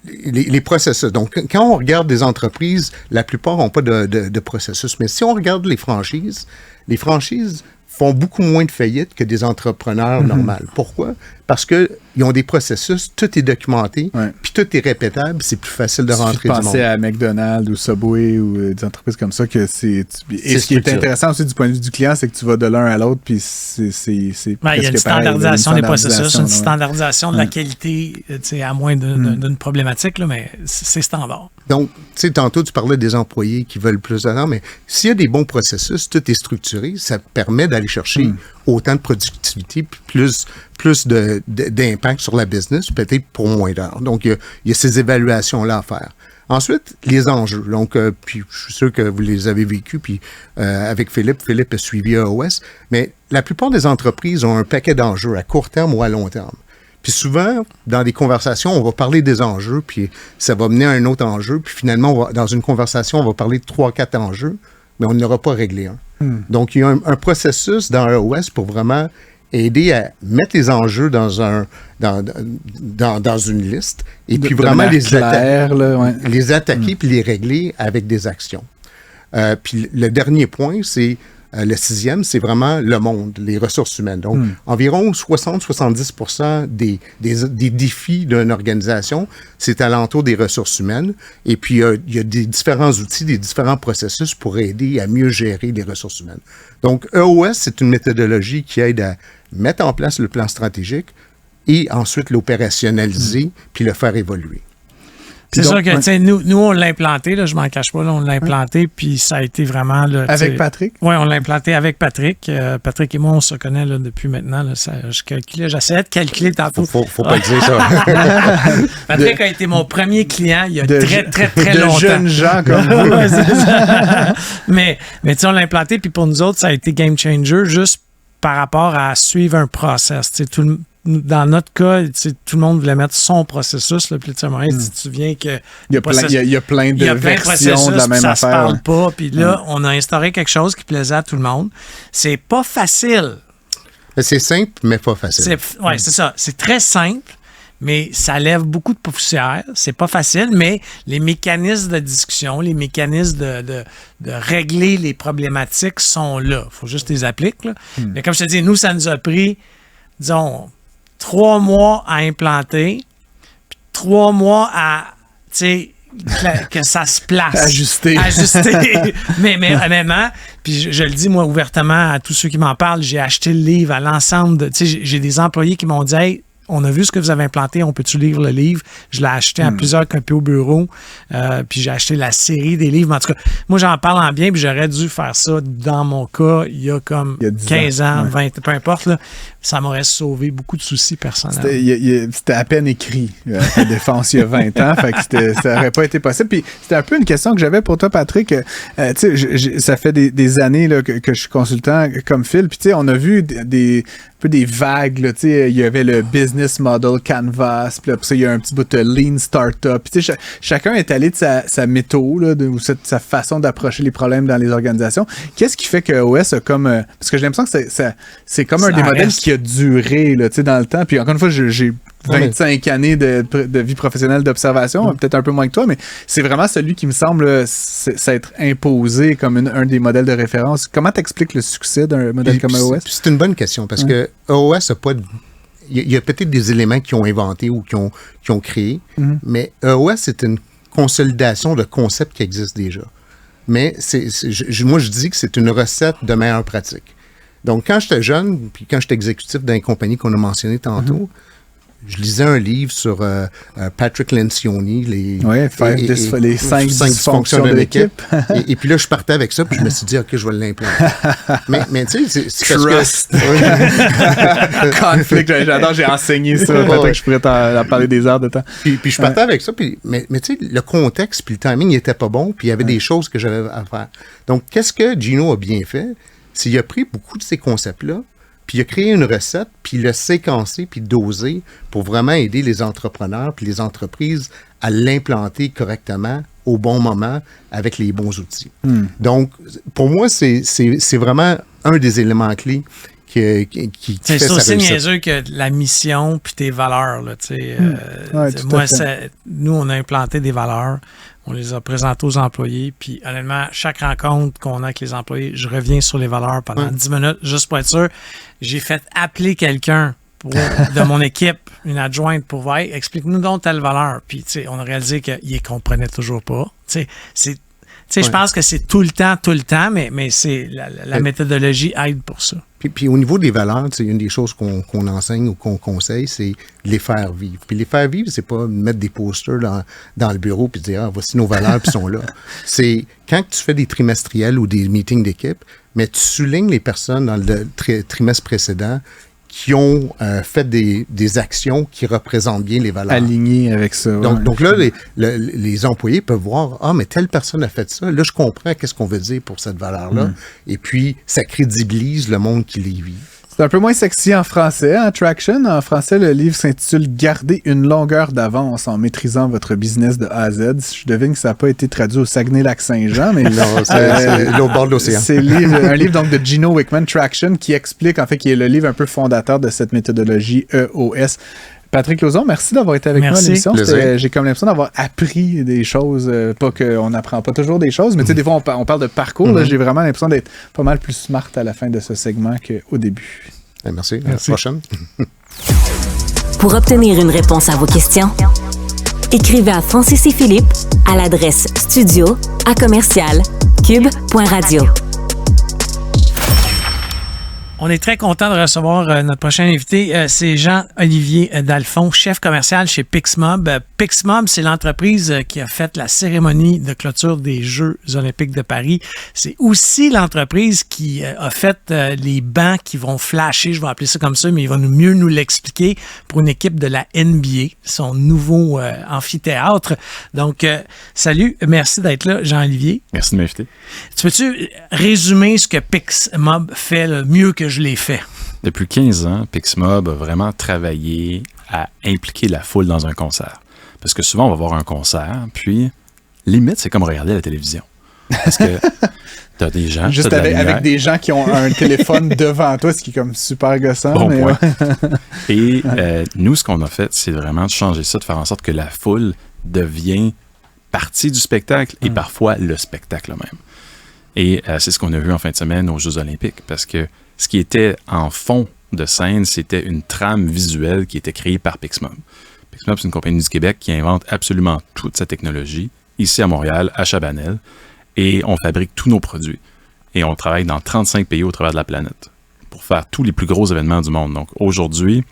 Les processus. Donc, quand on regarde des entreprises, la plupart n'ont pas de processus. Mais si on regarde les franchises font beaucoup moins de faillites que des entrepreneurs normaux. Pourquoi? Parce qu'ils ont des processus, tout est documenté, puis tout est répétable, c'est plus facile de rentrer du monde. Penser à McDonald's ou Subway ou des entreprises comme ça que c'est... Et ce qui est intéressant aussi du point de vue du client, c'est que tu vas de l'un à l'autre, puis c'est il y a une standardisation des processus, une standardisation de la qualité, à moins d'une problématique, là, mais c'est standard. Donc, tu sais, tantôt, tu parlais des employés qui veulent plus de temps, mais s'il y a des bons processus, tout est structuré, ça permet d'aller chercher autant de productivité, puis plus d'impact sur la business, peut-être pour moins d'heures. Donc, il y a ces évaluations-là à faire. Ensuite, les enjeux. Donc, puis je suis sûr que vous les avez vécus, puis avec Philippe a suivi EOS, mais la plupart des entreprises ont un paquet d'enjeux à court terme ou à long terme. Puis souvent, dans des conversations, on va parler des enjeux, puis ça va mener à un autre enjeu, puis finalement, dans une conversation, on va parler de 3-4 enjeux, mais on n'aura pas réglé un. Donc, il y a un processus dans EOS pour vraiment aider à mettre les enjeux dans une liste et puis vraiment les attaquer puis les régler avec des actions. Puis le dernier point, c'est le 6e, c'est vraiment le monde, les ressources humaines. Donc, environ 60-70% des défis d'une organisation, c'est alentour des ressources humaines. Et puis, il y a des différents outils, des différents processus pour aider à mieux gérer les ressources humaines. Donc, EOS, c'est une méthodologie qui aide à mettre en place le plan stratégique et ensuite l'opérationnaliser puis le faire évoluer. C'est sûr que, tu sais, nous, on l'a implanté, là, je m'en cache pas, là, on l'a implanté, puis ça a été vraiment... Là, avec Patrick? Oui, on l'a implanté avec Patrick. Patrick et moi, on se connaît là, depuis maintenant. Là, j'essayais de calculer tantôt. Faut pas dire ça. Patrick a été mon premier client il y a très longtemps. De jeunes gens comme vous. Ouais, c'est ça. Mais tu sais, on l'a implanté, puis pour nous autres, ça a été game changer juste par rapport à suivre un process. Tu sais, dans notre cas, tout le monde voulait mettre son processus. Là, puis tu te souviens que il y a plein de versions de la même affaire. Ça se parle pas. Puis là, on a instauré quelque chose qui plaisait à tout le monde. C'est pas facile. C'est simple, mais pas facile. Oui, c'est ça. C'est très simple, mais ça lève beaucoup de poussière. C'est pas facile, mais les mécanismes de discussion, les mécanismes de régler les problématiques sont là. Il faut juste les appliquer. Mais comme je te dis, nous, ça nous a pris, disons, 3 mois à implanter, puis 3 mois à, tu sais, que ça se place. Ajuster. mais honnêtement, puis je le dis, moi, ouvertement à tous ceux qui m'en parlent, j'ai acheté le livre à l'ensemble de, tu sais, j'ai des employés qui m'ont dit, hey, on a vu ce que vous avez implanté, on peut-tu lire le livre? Je l'ai acheté à plusieurs copies au bureau, puis j'ai acheté la série des livres. En tout cas, moi, j'en parle en bien, puis j'aurais dû faire ça dans mon cas il y a 15 ans, 20, peu importe. Là, ça m'aurait sauvé beaucoup de soucis personnels. C'était à peine écrit, la défense, il y a 20 ans, fait que ça n'aurait pas été possible. Puis c'était un peu une question que j'avais pour toi, Patrick. Tu sais, ça fait des années là, que je suis consultant comme Phil, puis tu sais, on a vu des vagues, là, tu sais, il y avait le business model canvas, puis après ça, il y a un petit bout de lean startup. Puis tu sais, chacun est allé de sa méthode, là, ou sa façon d'approcher les problèmes dans les organisations. Qu'est-ce qui fait que OS a comme... parce que j'ai l'impression que c'est comme un des modèles qui a duré, là, tu sais, dans le temps. Puis encore une fois, j'ai 25 années de vie professionnelle d'observation, peut-être un peu moins que toi, mais c'est vraiment celui qui me semble s'être imposé comme un des modèles de référence. Comment t'expliques le succès d'un modèle comme EOS? C'est une bonne question, parce que EOS n'a pas... Il y a peut-être des éléments qui ont inventé ou qui ont créé, mais EOS, c'est une consolidation de concepts qui existent déjà. Mais moi, je dis que c'est une recette de meilleure pratique. Donc, quand j'étais jeune, puis quand j'étais exécutif dans une compagnie qu'on a mentionné tantôt, je lisais un livre sur Patrick Lencioni, les 5 dysfonctions de l'équipe. et puis là, je partais avec ça, puis je me suis dit, OK, je vais l'implanter. mais tu sais, c'est parce que... Conflict, j'adore, j'ai enseigné ça. Peut-être que je pourrais t'en parler des heures de temps. Puis je partais avec ça, mais tu sais, le contexte puis le timing n'était pas bon, puis il y avait des choses que j'avais à faire. Donc, qu'est-ce que Gino a bien fait? C'est qu'il a pris beaucoup de ces concepts-là, Puis il a créé une recette, puis il l'a séquencé, puis dosé pour vraiment aider les entrepreneurs puis les entreprises à l'implanter correctement au bon moment avec les bons outils. Donc, pour moi, c'est vraiment un des éléments clés qui fait c'est sa aussi réussite. niaiseux que la mission puis tes valeurs. Là, Ouais, tout à moi, fait. nous, on a implanté des valeurs. On les a présentées aux employés. Puis honnêtement, chaque rencontre qu'on a avec les employés, je reviens sur les valeurs pendant 10 minutes, juste pour être sûr. J'ai fait appeler quelqu'un de mon équipe, une adjointe, pour voir, hey, explique-nous donc telle valeur. Puis on a réalisé qu'ils ne comprenaient toujours pas. Je pense que c'est tout le temps, mais c'est la méthodologie aide pour ça. Puis au niveau des valeurs, une des choses qu'on enseigne ou qu'on conseille, c'est de les faire vivre. Puis les faire vivre, c'est pas mettre des posters dans le bureau puis dire voici nos valeurs puis sont là. C'est quand tu fais des trimestriels ou des meetings d'équipe, mais tu soulignes les personnes dans le trimestre précédent qui ont fait des actions qui représentent bien les valeurs. Aligné avec ça. Donc là, les employés peuvent voir, mais telle personne a fait ça. Là, je comprends qu'est-ce qu'on veut dire pour cette valeur-là. Et puis, ça crédibilise le monde qui les vit. C'est un peu moins sexy en français, hein, Traction. En français, le livre s'intitule « Garder une longueur d'avance en maîtrisant votre business de A à Z ». Je devine que ça n'a pas été traduit au Saguenay-Lac-Saint-Jean, mais c'est l'autre bord de l'océan. C'est un livre donc, de Gino Wickman, Traction, qui explique, en fait, qui est le livre un peu fondateur de cette méthodologie EOS. Patrick Lauzon, merci d'avoir été avec nous à l'émission. J'ai comme l'impression d'avoir appris des choses. Pas qu'on n'apprend pas toujours des choses, mais tu sais, des fois, on parle de parcours. Là, j'ai vraiment l'impression d'être pas mal plus smart à la fin de ce segment qu'au début. Merci. À la prochaine. Pour obtenir une réponse à vos questions, écrivez à Francis et Philippe à l'adresse studio@cube.radio. On est très content de recevoir notre prochain invité. C'est Jean-Olivier Dalphond, chef commercial chez Pixmob. Pixmob, c'est l'entreprise qui a fait la cérémonie de clôture des Jeux olympiques de Paris. C'est aussi l'entreprise qui a fait les bancs qui vont flasher, je vais appeler ça comme ça, mais il va mieux nous l'expliquer, pour une équipe de la NBA, son nouveau amphithéâtre. Donc, salut, merci d'être là, Jean-Olivier. Merci de m'inviter. Tu peux-tu résumer ce que Pixmob fait le mieux que je l'ai fait? Depuis 15 ans, Pixmob a vraiment travaillé à impliquer la foule dans un concert. Parce que souvent, on va voir un concert, puis limite, c'est comme regarder la télévision. Parce que t'as des gens... Juste avec des gens qui ont un téléphone devant toi, ce qui est comme super gossant. Bon mais point. Et nous, ce qu'on a fait, c'est vraiment de changer ça, de faire en sorte que la foule devient partie du spectacle et parfois le spectacle même. Et c'est ce qu'on a vu en fin de semaine aux Jeux olympiques, parce que ce qui était en fond de scène, c'était une trame visuelle qui était créée par Pixmob. Pixmob, c'est une compagnie du Québec qui invente absolument toute sa technologie, ici à Montréal, à Chabanel, et on fabrique tous nos produits. Et on travaille dans 35 pays au travers de la planète pour faire tous les plus gros événements du monde. Donc aujourd'hui,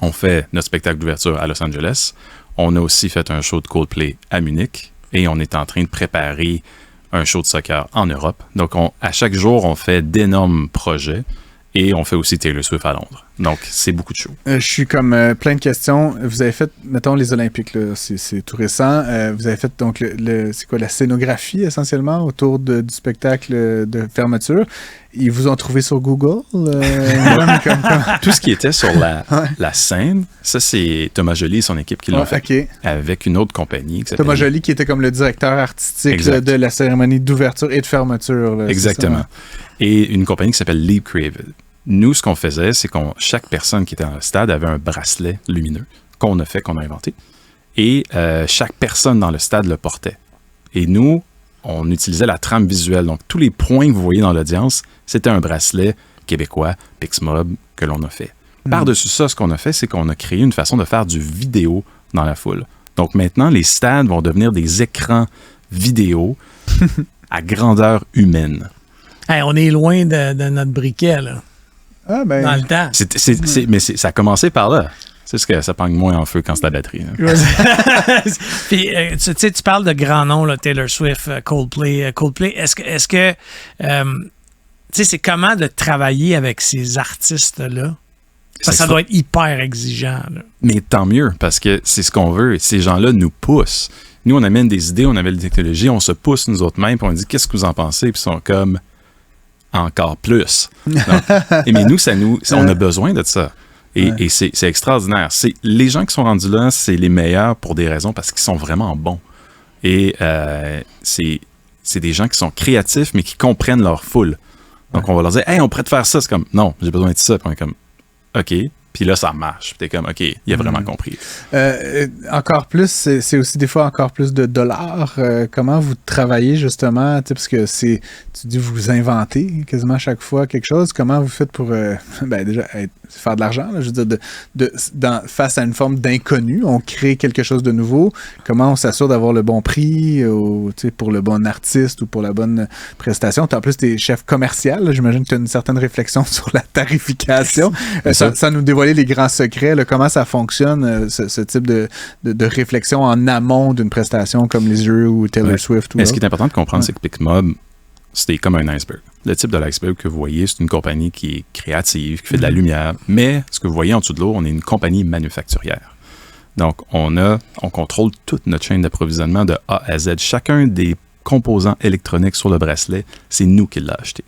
on fait notre spectacle d'ouverture à Los Angeles. On a aussi fait un show de Coldplay à Munich, et on est en train de préparer un show de soccer en Europe. Donc, à chaque jour, on fait d'énormes projets et on fait aussi Taylor Swift à Londres. Donc, c'est beaucoup de shows. Je suis comme plein de questions. Vous avez fait, mettons, les Olympiques, là, c'est tout récent. Vous avez fait donc c'est quoi, la scénographie essentiellement autour du spectacle de fermeture. Ils vous ont trouvé sur Google? Tout ce qui était sur la scène, ça, c'est Thomas Joly et son équipe qui l'ont fait. Okay. Avec une autre compagnie. Thomas Joly qui était comme le directeur artistique là, de la cérémonie d'ouverture et de fermeture. Là, exactement. Et une compagnie qui s'appelle Leap Creative. Nous, ce qu'on faisait, c'est que chaque personne qui était dans le stade avait un bracelet lumineux qu'on a inventé. Et chaque personne dans le stade le portait. Et nous, on utilisait la trame visuelle. Donc, tous les points que vous voyez dans l'audience, c'était un bracelet québécois, Pixmob, que l'on a fait. Par-dessus ça, ce qu'on a fait, c'est qu'on a créé une façon de faire du vidéo dans la foule. Donc, maintenant, les stades vont devenir des écrans vidéo à grandeur humaine. Hey, on est loin de notre briquet, là. Ah ben... Dans le temps. Mais ça a commencé par là. C'est ce que ça pogne moins en feu quand c'est la batterie. Hein. Puis, tu sais, tu parles de grands noms, là, Taylor Swift, Coldplay. Est-ce que tu sais, c'est comment de travailler avec ces artistes-là? Ça doit être hyper exigeant. Là. Mais tant mieux, parce que c'est ce qu'on veut. Ces gens-là nous poussent. Nous, on amène des idées, on amène des technologies, on se pousse nous autres mêmes, puis on dit « Qu'est-ce que vous en pensez? » Puis ils sont comme encore plus. Donc, mais nous, on a besoin de ça. Et c'est extraordinaire. Les gens qui sont rendus là, c'est les meilleurs pour des raisons parce qu'ils sont vraiment bons. Et c'est des gens qui sont créatifs, mais qui comprennent leur foule. Donc, on va leur dire, hey, on pourrait te faire ça. C'est comme, non, j'ai besoin de ça. Puis on est comme, OK. Puis là, ça marche. Puis t'es comme, OK, il a vraiment compris. Encore plus, c'est aussi des fois encore plus de dollars. Comment vous travaillez justement? Parce que tu dis vous inventez quasiment à chaque fois quelque chose. Comment vous faites pour déjà faire de l'argent? Là, je veux dire, face à une forme d'inconnu, on crée quelque chose de nouveau. Comment on s'assure d'avoir le bon prix pour le bon artiste ou pour la bonne prestation? En plus, tu es chef commercial. Là, j'imagine que tu as une certaine réflexion sur la tarification. Ça nous dévoiler les grands secrets, là, comment ça fonctionne, ce type de réflexion en amont d'une prestation comme les jeux ou Taylor Swift. Mais ce qui est important de comprendre, c'est que PicMob, c'était comme un iceberg. Le type de l'iceberg que vous voyez, c'est une compagnie qui est créative, qui fait de la lumière, mais ce que vous voyez en dessous de l'eau, on est une compagnie manufacturière. Donc, on contrôle toute notre chaîne d'approvisionnement de A à Z. Chacun des composants électroniques sur le bracelet, c'est nous qui l'avons acheté.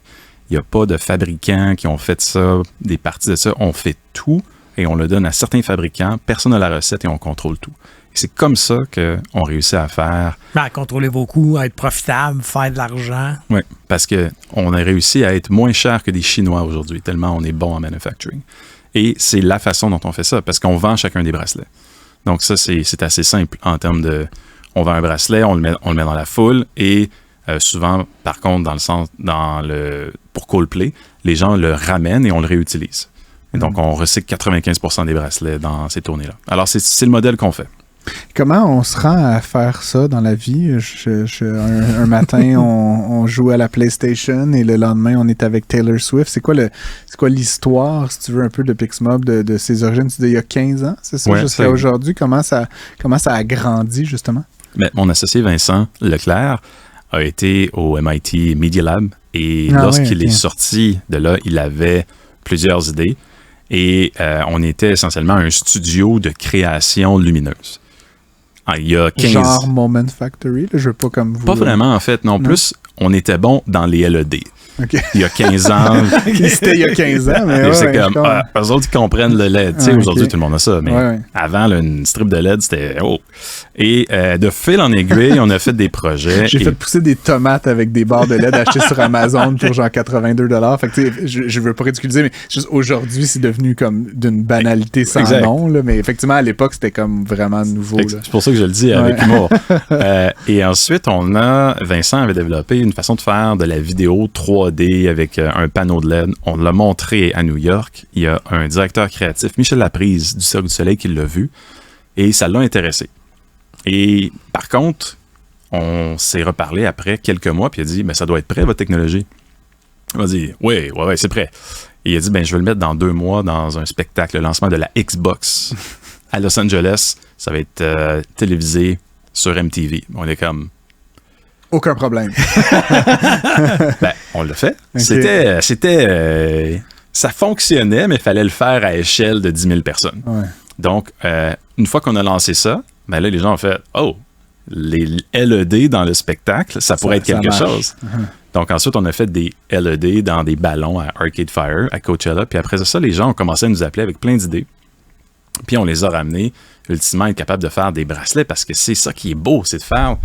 Il n'y a pas de fabricants qui ont fait ça, des parties de ça. On fait tout et on le donne à certains fabricants. Personne n'a la recette et on contrôle tout. Et c'est comme ça qu'on réussit à faire... contrôler vos coûts, à être profitable, faire de l'argent. Oui, parce qu'on a réussi à être moins cher que des Chinois aujourd'hui, tellement on est bon en manufacturing. Et c'est la façon dont on fait ça, parce qu'on vend chacun des bracelets. Donc ça, c'est assez simple en termes de... On vend un bracelet, on le met dans la foule et... souvent, par contre, pour Coldplay, les gens le ramènent et on le réutilise. Et donc, on recycle 95% des bracelets dans ces tournées-là. Alors, c'est le modèle qu'on fait. Comment on se rend à faire ça dans la vie? Un matin, on joue à la PlayStation et le lendemain, on est avec Taylor Swift. C'est quoi l'histoire, si tu veux, un peu de PicMob, de ses origines? Tu dis il y a 15 ans, c'est ça? Jusqu'à aujourd'hui, comment ça a grandi, justement? Mais mon associé Vincent Leclerc a été au MIT Media Lab et lorsqu'il est sorti de là, il avait plusieurs idées et on était essentiellement un studio de création lumineuse. Il y a 15... Genre Moment Factory, là, je veux pas comme vous... Pas vraiment, en fait. Non, plus, on était bon dans les LED. Okay. Il y a 15 ans. C'était il y a 15 ans, mais c'est comme, eux autres, ils comprennent le LED. Aujourd'hui, tout le monde a ça, mais avant, là, une strip de LED, c'était Et de fil en aiguille, on a fait des projets. J'ai fait pousser des tomates avec des barres de LED achetées sur Amazon pour genre $82. Fait que, je veux pas ridiculiser, mais juste aujourd'hui, c'est devenu comme d'une banalité sans nom. Là, mais effectivement, à l'époque, c'était comme vraiment nouveau. C'est pour ça que je le dis avec humour. Et ensuite, Vincent avait développé une façon de faire de la vidéo 3D avec un panneau de LED. On l'a montré à New York. Il y a un directeur créatif, Michel Laprise, du Cirque du Soleil, qui l'a vu. Et ça l'a intéressé. Et par contre, on s'est reparlé après quelques mois, puis il a dit, ça doit être prêt, votre technologie. Il m'a dit, oui, c'est prêt. Et il a dit, je vais le mettre dans 2 mois dans un spectacle, le lancement de la Xbox à Los Angeles. Ça va être télévisé sur MTV. On est comme... Aucun problème. On l'a fait. Okay. Ça fonctionnait, mais il fallait le faire à échelle de 10 000 personnes. Ouais. Donc, une fois qu'on a lancé ça, là, les gens ont fait « Oh, les LED dans le spectacle, ça pourrait être quelque chose. » Donc, ensuite, on a fait des LED dans des ballons à Arcade Fire, à Coachella. Puis après ça, les gens ont commencé à nous appeler avec plein d'idées. Puis on les a ramenés, ultimement, à être capables de faire des bracelets parce que c'est ça qui est beau, c'est de faire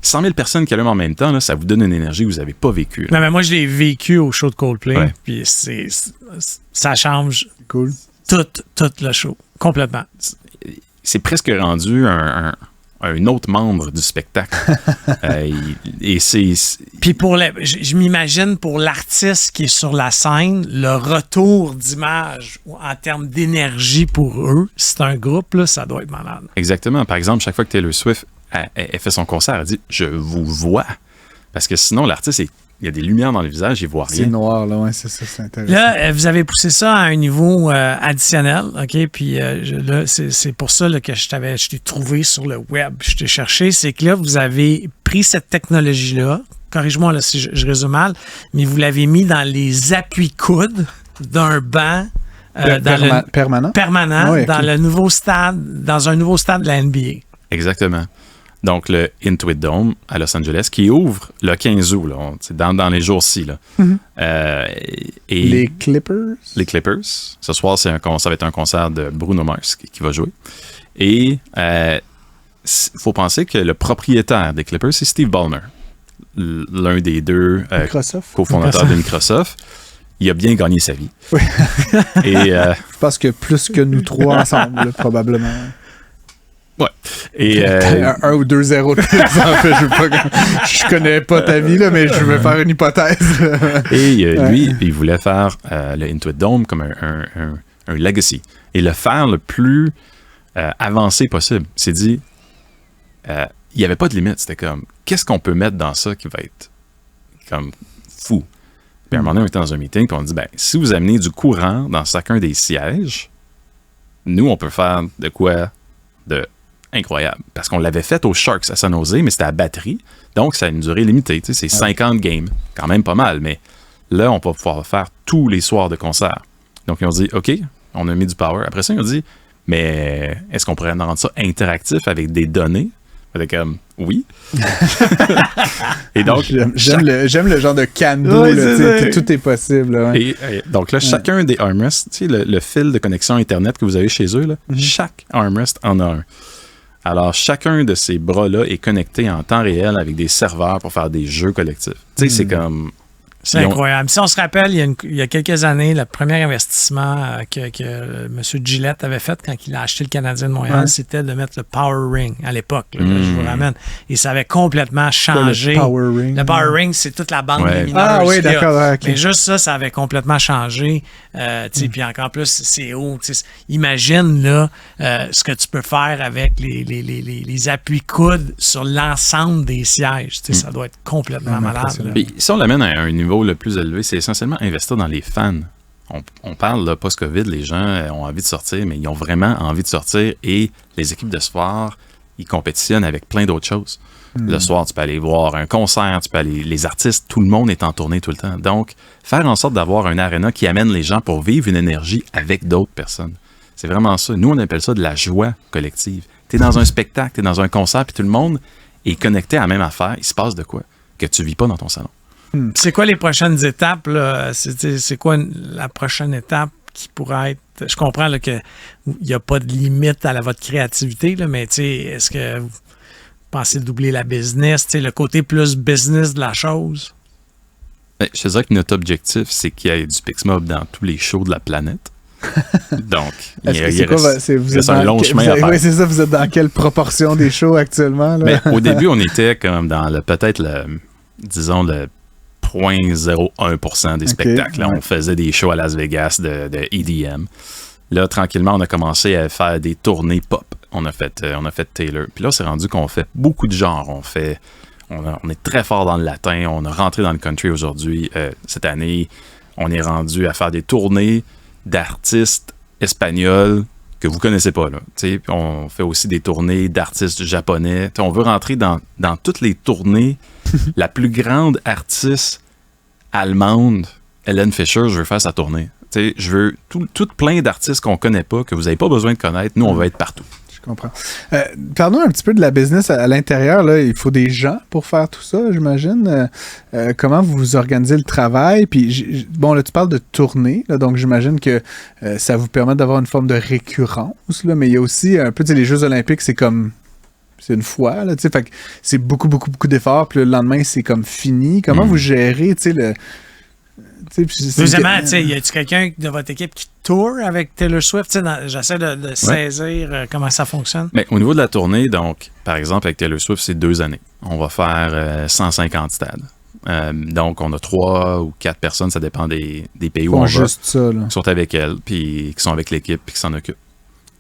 100 000 personnes qui allument en même temps. Là, ça vous donne une énergie que vous n'avez pas vécue. Non, mais moi, je l'ai vécu au show de Coldplay. Puis ça change tout le show, complètement. C'est presque rendu un autre membre du spectacle. Et c'est... Puis je m'imagine pour l'artiste qui est sur la scène, le retour d'image en termes d'énergie pour eux, si c'est un groupe, là, ça doit être malade. Exactement. Par exemple, chaque fois que Taylor Swift elle fait son concert, elle dit « Je vous vois ». Parce que sinon, l'artiste, il y a des lumières dans le visage, il voit rien. C'est noir, là, c'est ça, c'est intéressant. Là, vous avez poussé ça à un niveau additionnel, OK? Puis là, c'est pour ça là, que je t'ai trouvé sur le web, je t'ai cherché, c'est que là, vous avez pris cette technologie-là, corrige-moi là, si je résume mal, mais vous l'avez mis dans les appuis-coudes d'un banc permanent dans le nouveau stade, dans un nouveau stade de la NBA. Exactement. Donc, le Intuit Dome à Los Angeles, qui ouvre le 15 août, là, dans les jours-ci. Là. Et les Clippers? Les Clippers. Ce soir, ça va être un concert de Bruno Mars qui va jouer. Et il faut penser que le propriétaire des Clippers, c'est Steve Ballmer, l'un des deux cofondateurs de Microsoft. Il a bien gagné sa vie. Oui. Et, je pense que plus que nous trois ensemble, là, probablement. Ouais. Et, un ou 2-0 de plus, en fait. Je connais pas ta vie, là, mais je vais faire une hypothèse. Et lui, il voulait faire le Intuit Dome comme un legacy. Et le faire le plus avancé possible. Il s'est dit, il n'y avait pas de limite. C'était comme, qu'est-ce qu'on peut mettre dans ça qui va être comme fou? Puis à un moment donné, on était dans un meeting, puis on dit, si vous amenez du courant dans chacun des sièges, nous, on peut faire de quoi de incroyable. Parce qu'on l'avait fait aux Sharks à San Jose, mais c'était à batterie, donc ça a une durée limitée. C'est 50 games, quand même pas mal, mais là, on va pouvoir le faire tous les soirs de concert. Donc, ils ont dit, OK, on a mis du power. Après ça, ils ont dit, mais est-ce qu'on pourrait rendre ça interactif avec des données? Comme, oui. Et donc, j'aime le genre de can-do, tout est possible. Là, ouais. Et donc là, chacun des armrests, le fil de connexion Internet que vous avez chez eux, là, chaque armrest en a un. Alors, chacun de ces bras-là est connecté en temps réel avec des serveurs pour faire des jeux collectifs. C'est comme... C'est incroyable. Si on se rappelle, il y a quelques années, le premier investissement que M. Gillette avait fait quand il a acheté le Canadien de Montréal, c'était de mettre le Power Ring à l'époque. Là, je vous ramène. Et ça avait complètement changé. Le Power Ring. Le Power Ring, c'est toute la bande lumineuse. Ah oui, d'accord. Okay. Mais juste ça avait complètement changé. Puis encore plus, c'est haut. Imagine là, ce que tu peux faire avec les appuis-coudes sur l'ensemble des sièges. Ça doit être complètement malade. Puis, si on l'amène à un niveau le plus élevé, c'est essentiellement investir dans les fans. On parle là, post-COVID, les gens ont envie de sortir, mais ils ont vraiment envie de sortir et les équipes de sport, ils compétitionnent avec plein d'autres choses. Le soir, tu peux aller voir un concert, tu peux aller, les artistes, tout le monde est en tournée tout le temps. Donc, faire en sorte d'avoir un aréna qui amène les gens pour vivre une énergie avec d'autres personnes. C'est vraiment ça. Nous, on appelle ça de la joie collective. Tu es dans un spectacle, tu es dans un concert, puis tout le monde est connecté à la même affaire. Il se passe de quoi que tu vis pas dans ton salon. C'est quoi les prochaines étapes? Là? C'est quoi la prochaine étape qui pourrait être... Je comprends qu'il n'y a pas de limite à votre créativité, là, mais est-ce que vous pensez doubler la business? Le côté plus business de la chose? Je te dirais que notre objectif, c'est qu'il y ait du Pixmob dans tous les shows de la planète. Donc, il reste un long chemin à faire. Oui, c'est ça. Vous êtes dans quelle proportion des shows actuellement? Là? Mais au début, on était comme dans peut-être le 0.01% des spectacles. Là, on faisait des shows à Las Vegas de EDM. Là, tranquillement, on a commencé à faire des tournées pop. On a fait Taylor. Puis là, c'est rendu qu'on fait beaucoup de genres. On est très fort dans le latin. On a rentré dans le country aujourd'hui. Cette année, on est rendu à faire des tournées d'artistes espagnols que vous connaissez pas. Là. On fait aussi des tournées d'artistes japonais. On veut rentrer dans toutes les tournées. La plus grande artiste allemande, Helen Fischer, je veux faire sa tournée. Je veux tout plein d'artistes qu'on connaît pas, que vous n'avez pas besoin de connaître. Nous, on va être partout. Je comprends. Parlons un petit peu de la business à l'intérieur. Là. Il faut des gens pour faire tout ça, j'imagine. Comment vous organisez le travail? Puis, là, tu parles de tournée, là, donc j'imagine que ça vous permet d'avoir une forme de récurrence. Là, mais il y a aussi un peu, les Jeux olympiques, c'est comme... C'est une fois, là, fait que c'est beaucoup d'efforts, puis le lendemain, c'est comme fini. Comment vous gérez, le... Deuxièmement, y a-t-il quelqu'un de votre équipe qui tourne avec Taylor Swift? J'essaie de saisir comment ça fonctionne. Mais au niveau de la tournée, donc, par exemple, avec Taylor Swift, c'est 2 années. On va faire 150 stades. Donc, on a 3 ou 4 personnes, ça dépend des pays où on va, juste ça, là. qui sont avec elle, puis qui sont avec l'équipe, puis qui s'en occupent.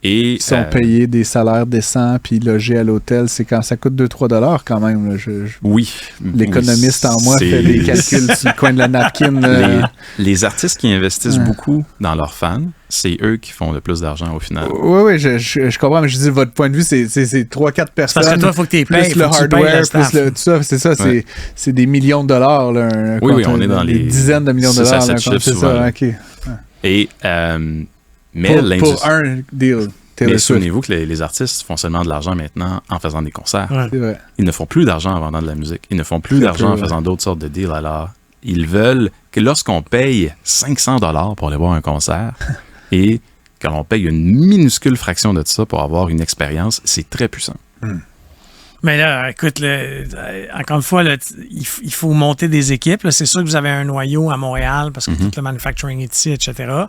Et, ils sont payés des salaires décents puis logés à l'hôtel, c'est quand ça coûte 2-3$ quand même. Là. Oui. L'économiste en moi fait des calculs sur le coin de la napkin. Les artistes qui investissent beaucoup dans leurs fans, c'est eux qui font le plus d'argent au final. Oui, je comprends, mais je dis votre point de vue, c'est 3-4 personnes. Parce que toi, il faut que tu payes. Plus le hardware, plus tout ça. C'est ça, c'est des millions de dollars. Là, oui, on est dans les dizaines de millions de dollars. C'est ça, OK. Et... pour un deal, Mais souvenez-vous que les artistes font seulement de l'argent maintenant en faisant des concerts. Ouais. C'est vrai. Ils ne font plus d'argent en vendant de la musique. Ils ne font plus d'argent en faisant d'autres sortes de deals. Alors, ils veulent que lorsqu'on paye 500 $ pour aller voir un concert et que l'on paye une minuscule fraction de ça pour avoir une expérience, c'est très puissant. Mais là, écoute, encore une fois, là, il faut monter des équipes. Là. C'est sûr que vous avez un noyau à Montréal parce que tout le manufacturing est ici, etc.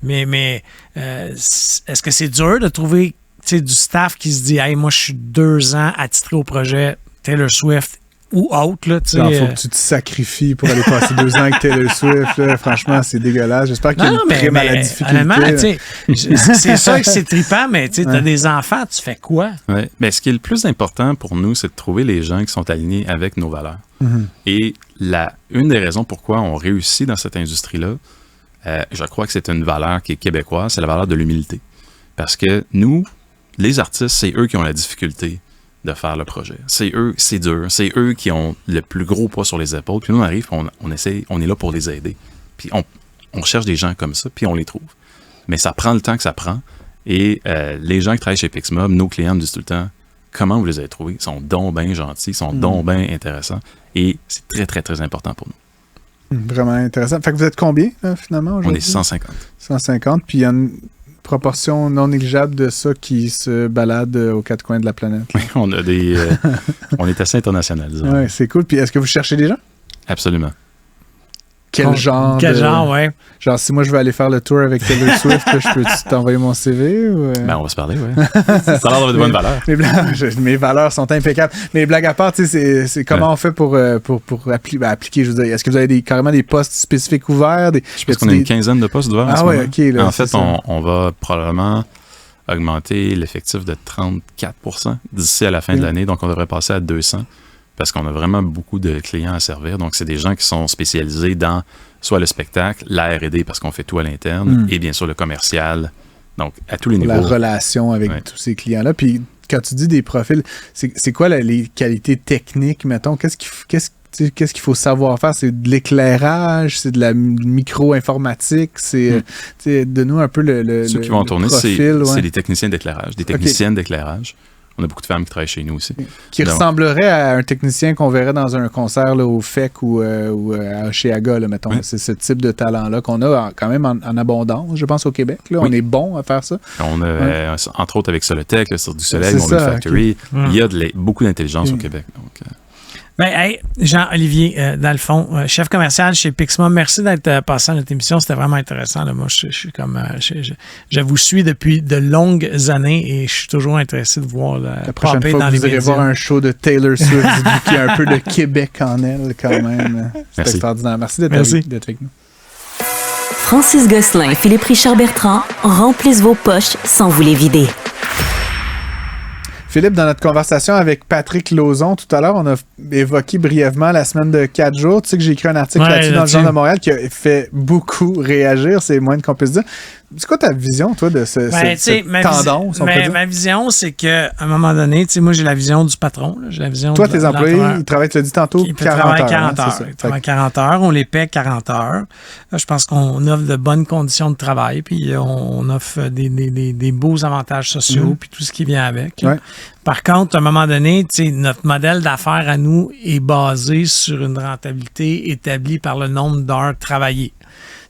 Mais est-ce que c'est dur de trouver du staff qui se dit « Hey, moi, je suis 2 ans attitré au projet Taylor Swift ou autre. Il faut que tu te sacrifies pour aller passer 2 ans avec Taylor Swift. Là. Franchement, c'est dégueulasse. J'espère qu'il y a une prime à la difficulté. C'est ça que c'est trippant, mais tu as des enfants, tu fais quoi? Ouais. Mais ce qui est le plus important pour nous, c'est de trouver les gens qui sont alignés avec nos valeurs. Et une des raisons pourquoi on réussit dans cette industrie-là, je crois que c'est une valeur qui est québécoise, c'est la valeur de l'humilité. Parce que nous, les artistes, c'est eux qui ont la difficulté de faire le projet. C'est eux, c'est dur. C'est eux qui ont le plus gros poids sur les épaules. Puis nous, on arrive, on essaie, on est là pour les aider. Puis on cherche des gens comme ça, puis on les trouve. Mais ça prend le temps que ça prend. Et les gens qui travaillent chez Pixmob, nos clients me disent tout le temps, comment vous les avez trouvés? Ils sont donc bien gentils, ils sont donc bien intéressants. Et c'est très, très, très important pour nous. Vraiment intéressant. Fait que vous êtes combien, là, finalement, aujourd'hui? On est 150. 150, puis il y a une proportion non négligeable de ça qui se balade aux 4 coins de la planète. Oui, on est assez international, disons. Oui, c'est cool. Puis est-ce que vous cherchez des gens? Absolument. Quel genre, ouais. Genre, si moi je veux aller faire le tour avec Taylor Swift, là, je peux-tu t'envoyer mon CV? Ou Ben, on va se parler, oui. Ça a l'air d'avoir de bonnes valeurs. Mes valeurs sont impeccables. Mais blague à part, c'est comment on fait pour appliquer, je veux dire, est-ce que vous avez carrément des postes spécifiques ouverts? Je pense qu'on a une quinzaine de postes ouverts en ce moment. OK. Là, en fait, on va probablement augmenter l'effectif de 34% d'ici à la fin de l'année. Donc, on devrait passer à 200 parce qu'on a vraiment beaucoup de clients à servir. Donc, c'est des gens qui sont spécialisés dans soit le spectacle, la R&D parce qu'on fait tout à l'interne, et bien sûr le commercial. Donc, à tous les niveaux. La relation avec tous ces clients-là. Puis, quand tu dis des profils, c'est quoi les qualités techniques, mettons? Qu'est-ce qu'il faut savoir faire? C'est de l'éclairage, c'est de la micro-informatique, c'est donne-nous un peu le Ceux qui vont tourner, profil, c'est des techniciens d'éclairage, des techniciennes d'éclairage. On a beaucoup de femmes qui travaillent chez nous aussi. Qui ressemblerait à un technicien qu'on verrait dans un concert là, au FEC ou à Oshéaga, là, mettons. Oui. C'est ce type de talent-là qu'on a quand même en abondance, je pense, au Québec. Là. Oui. On est bon à faire ça. On a, entre autres, avec Solotech, le Cirque du Soleil, Mobile Factory, il y a beaucoup d'intelligence au Québec. Donc, ben, hey, Jean-Olivier, dans le fond, chef commercial chez Pixmob, merci d'être passé à notre émission. C'était vraiment intéressant. Là. Moi, je suis comme. Je vous suis depuis de longues années et je suis toujours intéressé de voir la prochaine fois que vous irez voir un show de Taylor Swift, qui a un peu de Québec en elle, quand même. C'est extraordinaire. Merci d'être avec nous. Francis Gosselin et Philippe Richard Bertrand remplissent vos poches sans vous les vider. Philippe, dans notre conversation avec Patrick Lauzon, tout à l'heure, on a évoqué brièvement la semaine de 4 jours. Tu sais que j'ai écrit un article là-dessus dans le Journal de Montréal qui a fait beaucoup réagir, c'est moins qu'on puisse dire. C'est quoi ta vision, toi, de cette tendance? Ma vision, c'est qu'à un moment donné, moi, j'ai la vision du patron. Là, j'ai la vision toi, tes employés, ils travaillent, tu l'as dit tantôt, 40 heures. Ils travaillent 40 heures, on les paie 40 heures. Là, je pense qu'on offre de bonnes conditions de travail, puis on offre des beaux avantages sociaux, puis tout ce qui vient avec. Ouais. Par contre, à un moment donné, notre modèle d'affaires à nous est basé sur une rentabilité établie par le nombre d'heures travaillées.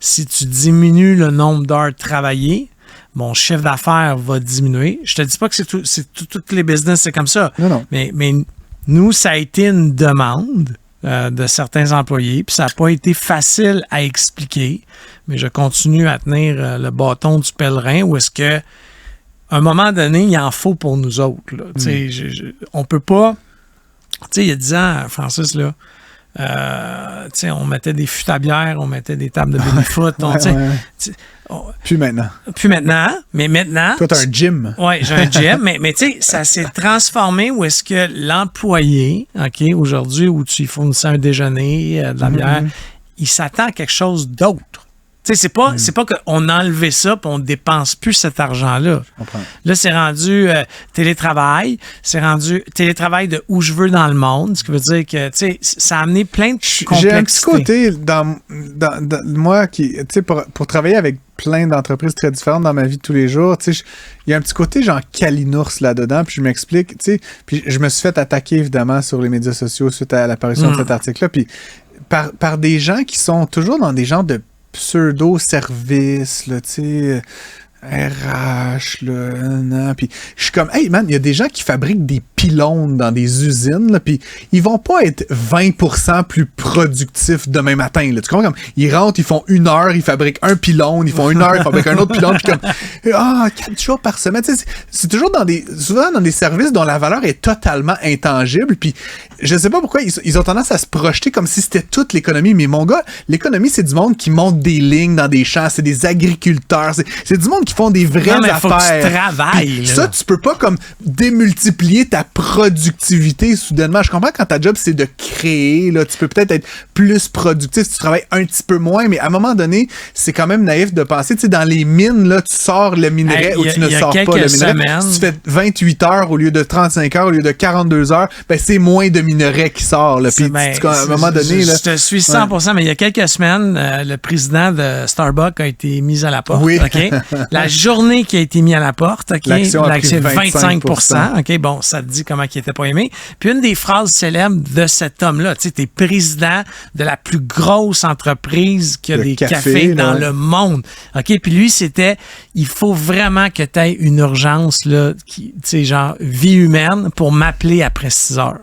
Si tu diminues le nombre d'heures travaillées, mon chiffre d'affaires va diminuer. Je te dis pas que toutes les business, c'est comme ça. Non. Mais nous, ça a été une demande de certains employés, puis ça n'a pas été facile à expliquer, mais je continue à tenir le bâton du pèlerin où est-ce que à un moment donné, il en faut pour nous autres. Là. On peut pas... Tu sais, il y a 10 ans, Francis, là, on mettait des fûts à bière, on mettait des tables de baby-foot. Puis maintenant. Mais maintenant... Toi, t'as un gym. Oui, j'ai un gym, mais tu sais, ça s'est transformé où est-ce que l'employé, OK, aujourd'hui, où tu fournissais un déjeuner, de la bière, il s'attend à quelque chose d'autre. C'est pas qu'on a enlevé ça et on ne dépense plus cet argent-là. Là, c'est rendu télétravail. C'est rendu télétravail de où je veux dans le monde. Ce qui veut dire que ça a amené plein de complexité. J'ai un petit côté dans moi qui, pour travailler avec plein d'entreprises très différentes dans ma vie de tous les jours. Tu sais, il y a un petit côté genre calinours là-dedans, puis je m'explique, tu sais, puis je me suis fait attaquer évidemment sur les médias sociaux suite à l'apparition de cet article-là, puis par des gens qui sont toujours dans des genres de pseudo-services, là, tu sais... RH, là, non. Puis je suis comme, hey man, il y a des gens qui fabriquent des pylônes dans des usines, là, puis ils vont pas être 20% plus productifs demain matin, là. Tu comprends? Comme, ils rentrent, ils font 1 heure, ils fabriquent un pylône, ils font 1 heure, ils fabriquent un autre pylône, puis comme, 4 jours par semaine. Tu sais, c'est toujours souvent dans des services dont la valeur est totalement intangible, puis je sais pas pourquoi ils ont tendance à se projeter comme si c'était toute l'économie, mais mon gars, l'économie, c'est du monde qui monte des lignes dans des champs, c'est des agriculteurs, c'est du monde qui font des vraies affaires. Faut que tu travailles. Ça, tu peux pas comme démultiplier ta productivité soudainement. Je comprends quand ta job, c'est de créer, là, tu peux peut-être être plus productif si tu travailles un petit peu moins, mais à un moment donné, c'est quand même naïf de penser, tu sais, dans les mines, là, tu sors le minerai ou tu ne sors pas le minerai. Si tu fais 28 heures au lieu de 35 heures, au lieu de 42 heures, ben c'est moins de minerai qui sort. Là. Puis, à un moment donné... Je te suis 100%, mais il y a quelques semaines, le président de Starbucks a été mis à la porte. Oui. Okay? La journée qui a été mise à la porte, okay? L'action a pris 25%. OK, bon, ça te dit comment il n'était pas aimé. Puis une des phrases célèbres de cet homme-là, tu sais, t'es président de la plus grosse entreprise qui a des cafés dans le monde. OK, puis lui, c'était, il faut vraiment que tu aies une urgence, là, tu sais, genre vie humaine pour m'appeler après 6 heures.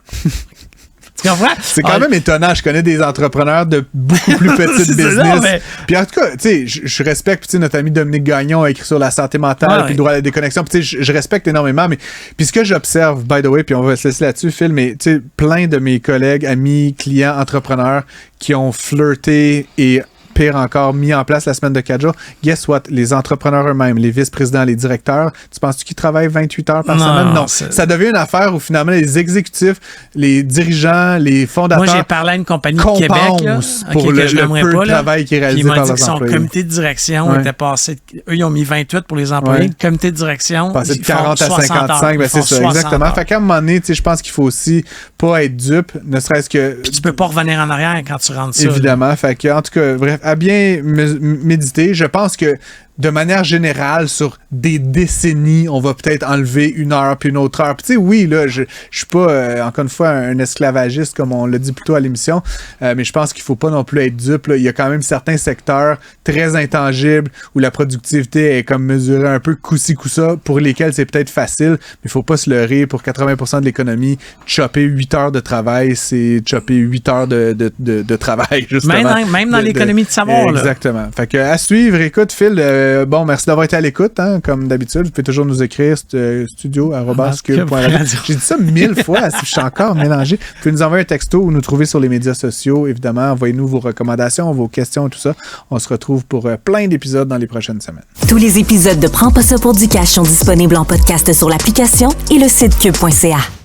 Tu comprends? C'est quand même étonnant. Je connais des entrepreneurs de beaucoup plus petites business. Mais... Puis en tout cas, tu sais, je respecte, puis notre ami Dominique Gagnon a écrit sur la santé mentale, puis le droit à la déconnexion. Puis tu sais, je respecte énormément. Mais puis ce que j'observe, by the way, puis on va se laisser là-dessus, Phil, mais tu sais, plein de mes collègues, amis, clients, entrepreneurs qui ont flirté et pire encore, mis en place la semaine de 4 jours. Guess what? Les entrepreneurs eux-mêmes, les vice-présidents, les directeurs, tu penses-tu qu'ils travaillent 28 heures par semaine? Non. Ça devient une affaire où finalement les exécutifs, les dirigeants, les fondateurs... Moi, j'ai parlé à une compagnie de Québec là, pour le peu de travail qui est réalisé par leurs employés. Son comité de direction était passé... Eux, ils ont mis 28 pour les employés. Le comité de direction... Passé de 40 à 55, ben c'est ça, exactement. Fait qu'à un moment donné, je pense qu'il faut aussi pas être dupe, ne serait-ce que... Puis tu peux pas revenir en arrière quand tu rentres ça. Évidemment. Là. Fait que, en tout cas, bref, à bien méditer. Je pense que de manière générale, sur des décennies, on va peut-être enlever 1 heure puis une autre heure. Puis tu sais, oui, là, je suis pas, encore une fois, un esclavagiste, comme on l'a dit plus tôt à l'émission, mais je pense qu'il faut pas non plus être dupe. Là. Il y a quand même certains secteurs très intangibles où la productivité est comme mesurée un peu coup-ci, coup-ça, pour lesquels c'est peut-être facile, mais il faut pas se leurrer. Pour 80% de l'économie, chopper 8 heures de travail, c'est chopper 8 heures de travail, justement. Même dans l'économie de savoir. Exactement. Là. Fait que à suivre, écoute, Phil, bon, merci d'avoir été à l'écoute, hein, comme d'habitude. Vous pouvez toujours nous écrire studio@cube.radio. J'ai dit ça 1000 fois, je suis encore mélangé. Vous pouvez nous envoyer un texto ou nous trouver sur les médias sociaux, évidemment. Envoyez-nous vos recommandations, vos questions, tout ça. On se retrouve pour plein d'épisodes dans les prochaines semaines. Tous les épisodes de Prends pas ça pour du cash sont disponibles en podcast sur l'application et le site cube.ca.